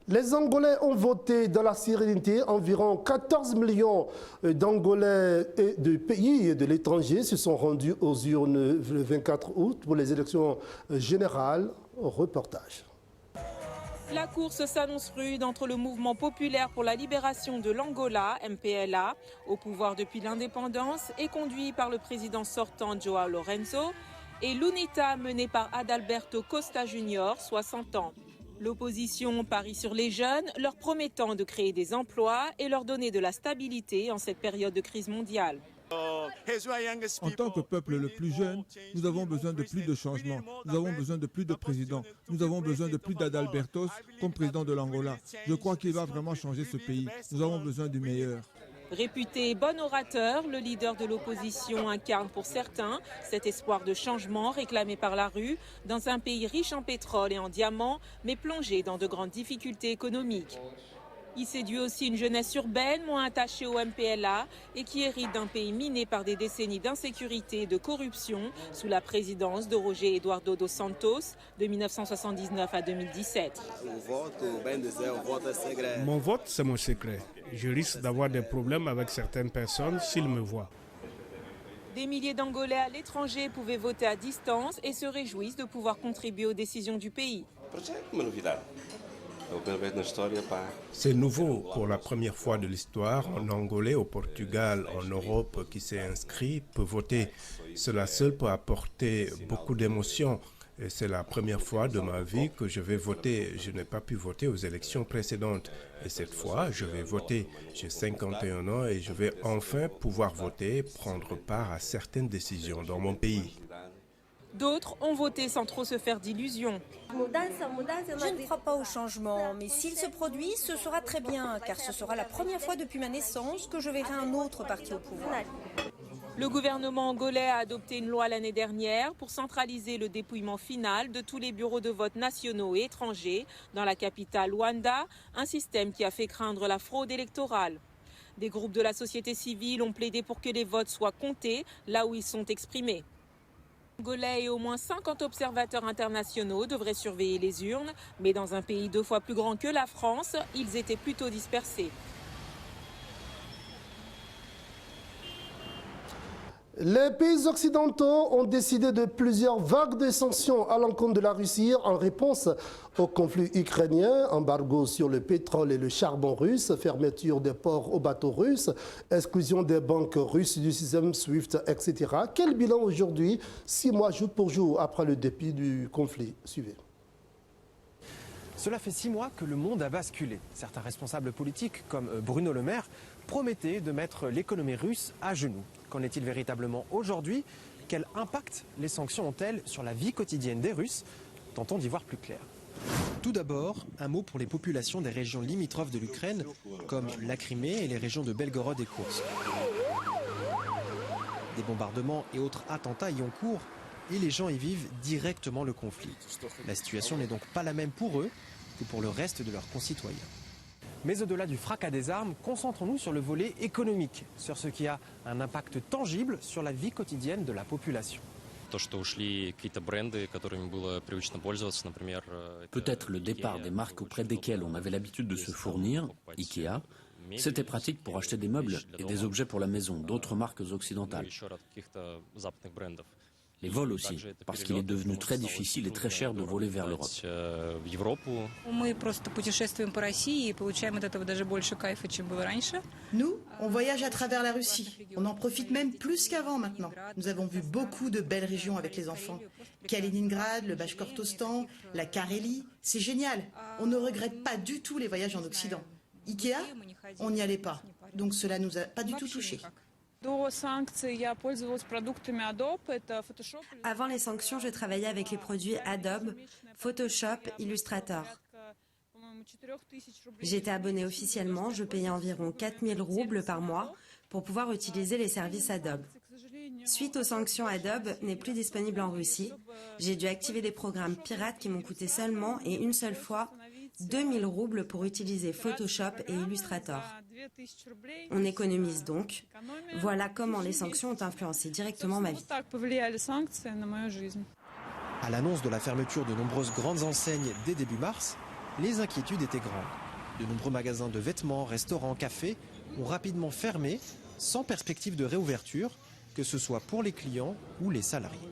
Les Angolais ont voté dans la sérénité. Environ 14 millions d'Angolais et de pays et de l'étranger se sont rendus aux urnes le 24 août pour les élections générales. Reportage. La course s'annonce rude entre le mouvement populaire pour la libération de l'Angola, MPLA, au pouvoir depuis l'indépendance et conduit par le président sortant João Lourenço, et l'UNITA menée par Adalberto Costa Junior, 60 ans. L'opposition parie sur les jeunes, leur promettant de créer des emplois et leur donner de la stabilité en cette période de crise mondiale. En tant que peuple le plus jeune, nous avons besoin de plus de changements. Nous avons besoin de plus de présidents. Nous avons besoin de plus d'Adalbertos comme président de l'Angola. Je crois qu'il va vraiment changer ce pays. Nous avons besoin du meilleur. Réputé bon orateur, le leader de l'opposition incarne pour certains cet espoir de changement réclamé par la rue dans un pays riche en pétrole et en diamants, mais plongé dans de grandes difficultés économiques. Il séduit aussi une jeunesse urbaine moins attachée au MPLA et qui hérite d'un pays miné par des décennies d'insécurité et de corruption sous la présidence de Roger Eduardo dos Santos de 1979 à 2017. Mon vote, c'est mon secret. Je risque d'avoir des problèmes avec certaines personnes s'ils me voient. Des milliers d'Angolais à l'étranger pouvaient voter à distance et se réjouissent de pouvoir contribuer aux décisions du pays. C'est nouveau pour la première fois de l'histoire. Un Angolais au Portugal, en Europe, qui s'est inscrit peut voter. Cela seul peut apporter beaucoup d'émotions. Et c'est la première fois de ma vie que je vais voter. Je n'ai pas pu voter aux élections précédentes. Et cette fois, je vais voter. J'ai 51 ans et je vais enfin pouvoir voter, prendre part à certaines décisions dans mon pays. D'autres ont voté sans trop se faire d'illusions. Je ne crois pas au changement, mais s'il se produit, ce sera très bien, car ce sera la première fois depuis ma naissance que je verrai un autre parti au pouvoir. Le gouvernement angolais a adopté une loi l'année dernière pour centraliser le dépouillement final de tous les bureaux de vote nationaux et étrangers dans la capitale Luanda, un système qui a fait craindre la fraude électorale. Des groupes de la société civile ont plaidé pour que les votes soient comptés là où ils sont exprimés. Angolais et au moins 50 observateurs internationaux devraient surveiller les urnes, mais dans un pays 2 fois plus grand que la France, ils étaient plutôt dispersés. Les pays occidentaux ont décidé de plusieurs vagues de sanctions à l'encontre de la Russie en réponse au conflit ukrainien, embargo sur le pétrole et le charbon russe, fermeture des ports aux bateaux russes, exclusion des banques russes du système SWIFT, etc. Quel bilan aujourd'hui, 6 mois jour pour jour après le début du conflit? Suivez. Cela fait 6 mois que le monde a basculé. Certains responsables politiques, comme Bruno Le Maire, promettaient de mettre l'économie russe à genoux. Qu'en est-il véritablement aujourd'hui? Quel impact les sanctions ont-elles sur la vie quotidienne des Russes? Tentons d'y voir plus clair. Tout d'abord, un mot pour les populations des régions limitrophes de l'Ukraine, comme la Crimée et les régions de Belgorod et Koursk. Des bombardements et autres attentats y ont cours et les gens y vivent directement le conflit. La situation n'est donc pas la même pour eux que pour le reste de leurs concitoyens. Mais au-delà du fracas des armes, concentrons-nous sur le volet économique, sur ce qui a un impact tangible sur la vie quotidienne de la population. Peut-être le départ des marques auprès desquelles on avait l'habitude de se fournir, Ikea, c'était pratique pour acheter des meubles et des objets pour la maison, d'autres marques occidentales. Les vols aussi, parce qu'il est devenu très difficile et très cher de voler vers l'Europe. Nous, on voyage à travers la Russie. On en profite même plus qu'avant maintenant. Nous avons vu beaucoup de belles régions avec les enfants. Kaliningrad, le Bachkortostan, la Carélie, c'est génial. On ne regrette pas du tout les voyages en Occident. Ikea, on n'y allait pas. Donc cela nous a pas du tout touchés. Avant les sanctions, je travaillais avec les produits Adobe, Photoshop, Illustrator. J'étais abonné officiellement, je payais environ 4000 roubles par mois pour pouvoir utiliser les services Adobe. Suite aux sanctions, Adobe n'est plus disponible en Russie. J'ai dû activer des programmes pirates qui m'ont coûté seulement et une seule fois 2000 roubles pour utiliser Photoshop et Illustrator. On économise donc. Voilà comment les sanctions ont influencé directement ma vie. À l'annonce de la fermeture de nombreuses grandes enseignes dès début mars, les inquiétudes étaient grandes. De nombreux magasins de vêtements, restaurants, cafés ont rapidement fermé sans perspective de réouverture, que ce soit pour les clients ou les salariés.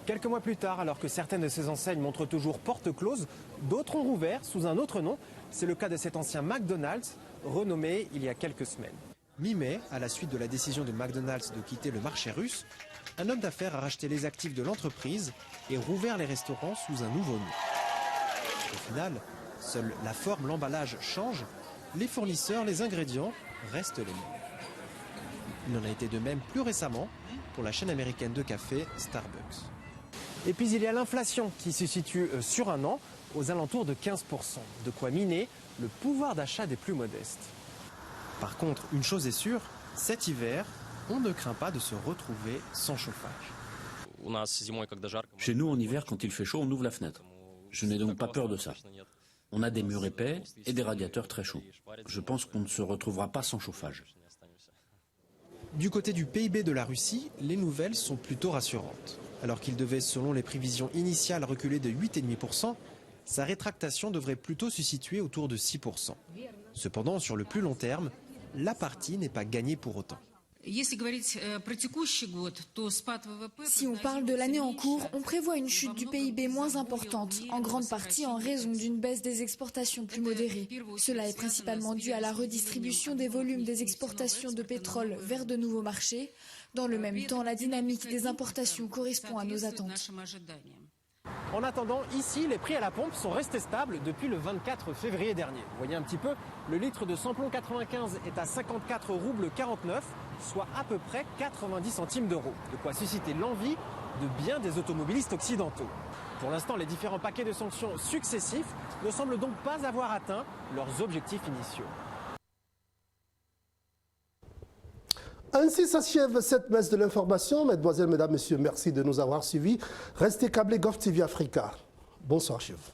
Quelques mois plus tard, alors que certaines de ces enseignes montrent toujours porte close, d'autres ont rouvert sous un autre nom. C'est le cas de cet ancien McDonald's, renommé il y a quelques semaines. Mi-mai, à la suite de la décision de McDonald's de quitter le marché russe, un homme d'affaires a racheté les actifs de l'entreprise et rouvert les restaurants sous un nouveau nom. Au final, seule la forme, l'emballage change, les fournisseurs, les ingrédients restent les mêmes. Il en a été de même plus récemment pour la chaîne américaine de café Starbucks. Et puis il y a l'inflation qui se situe sur un an aux alentours de 15%, de quoi miner le pouvoir d'achat des plus modestes. Par contre, une chose est sûre, cet hiver, on ne craint pas de se retrouver sans chauffage. Chez nous, en hiver, quand il fait chaud, on ouvre la fenêtre. Je n'ai donc pas peur de ça. On a des murs épais et des radiateurs très chauds. Je pense qu'on ne se retrouvera pas sans chauffage. Du côté du PIB de la Russie, les nouvelles sont plutôt rassurantes. Alors qu'il devait, selon les prévisions initiales, reculer de 8,5%, sa rétractation devrait plutôt se situer autour de 6%. Cependant, sur le plus long terme, la partie n'est pas gagnée pour autant. Si on parle de l'année en cours, on prévoit une chute du PIB moins importante, en grande partie en raison d'une baisse des exportations plus modérée. Cela est principalement dû à la redistribution des volumes des exportations de pétrole vers de nouveaux marchés. Dans le même temps, la dynamique des importations correspond à nos attentes. En attendant, ici, les prix à la pompe sont restés stables depuis le 24 février dernier. Vous voyez un petit peu, le litre de samplon 95 est à 54 roubles 49, soit à peu près 90 centimes d'euros. De quoi susciter l'envie de bien des automobilistes occidentaux. Pour l'instant, les différents paquets de sanctions successifs ne semblent donc pas avoir atteint leurs objectifs initiaux. Ainsi s'achève cette messe de l'information. Mesdemoiselles, mesdames, messieurs, merci de nous avoir suivis. Restez câblés GolfTV Africa. Bonsoir, chef.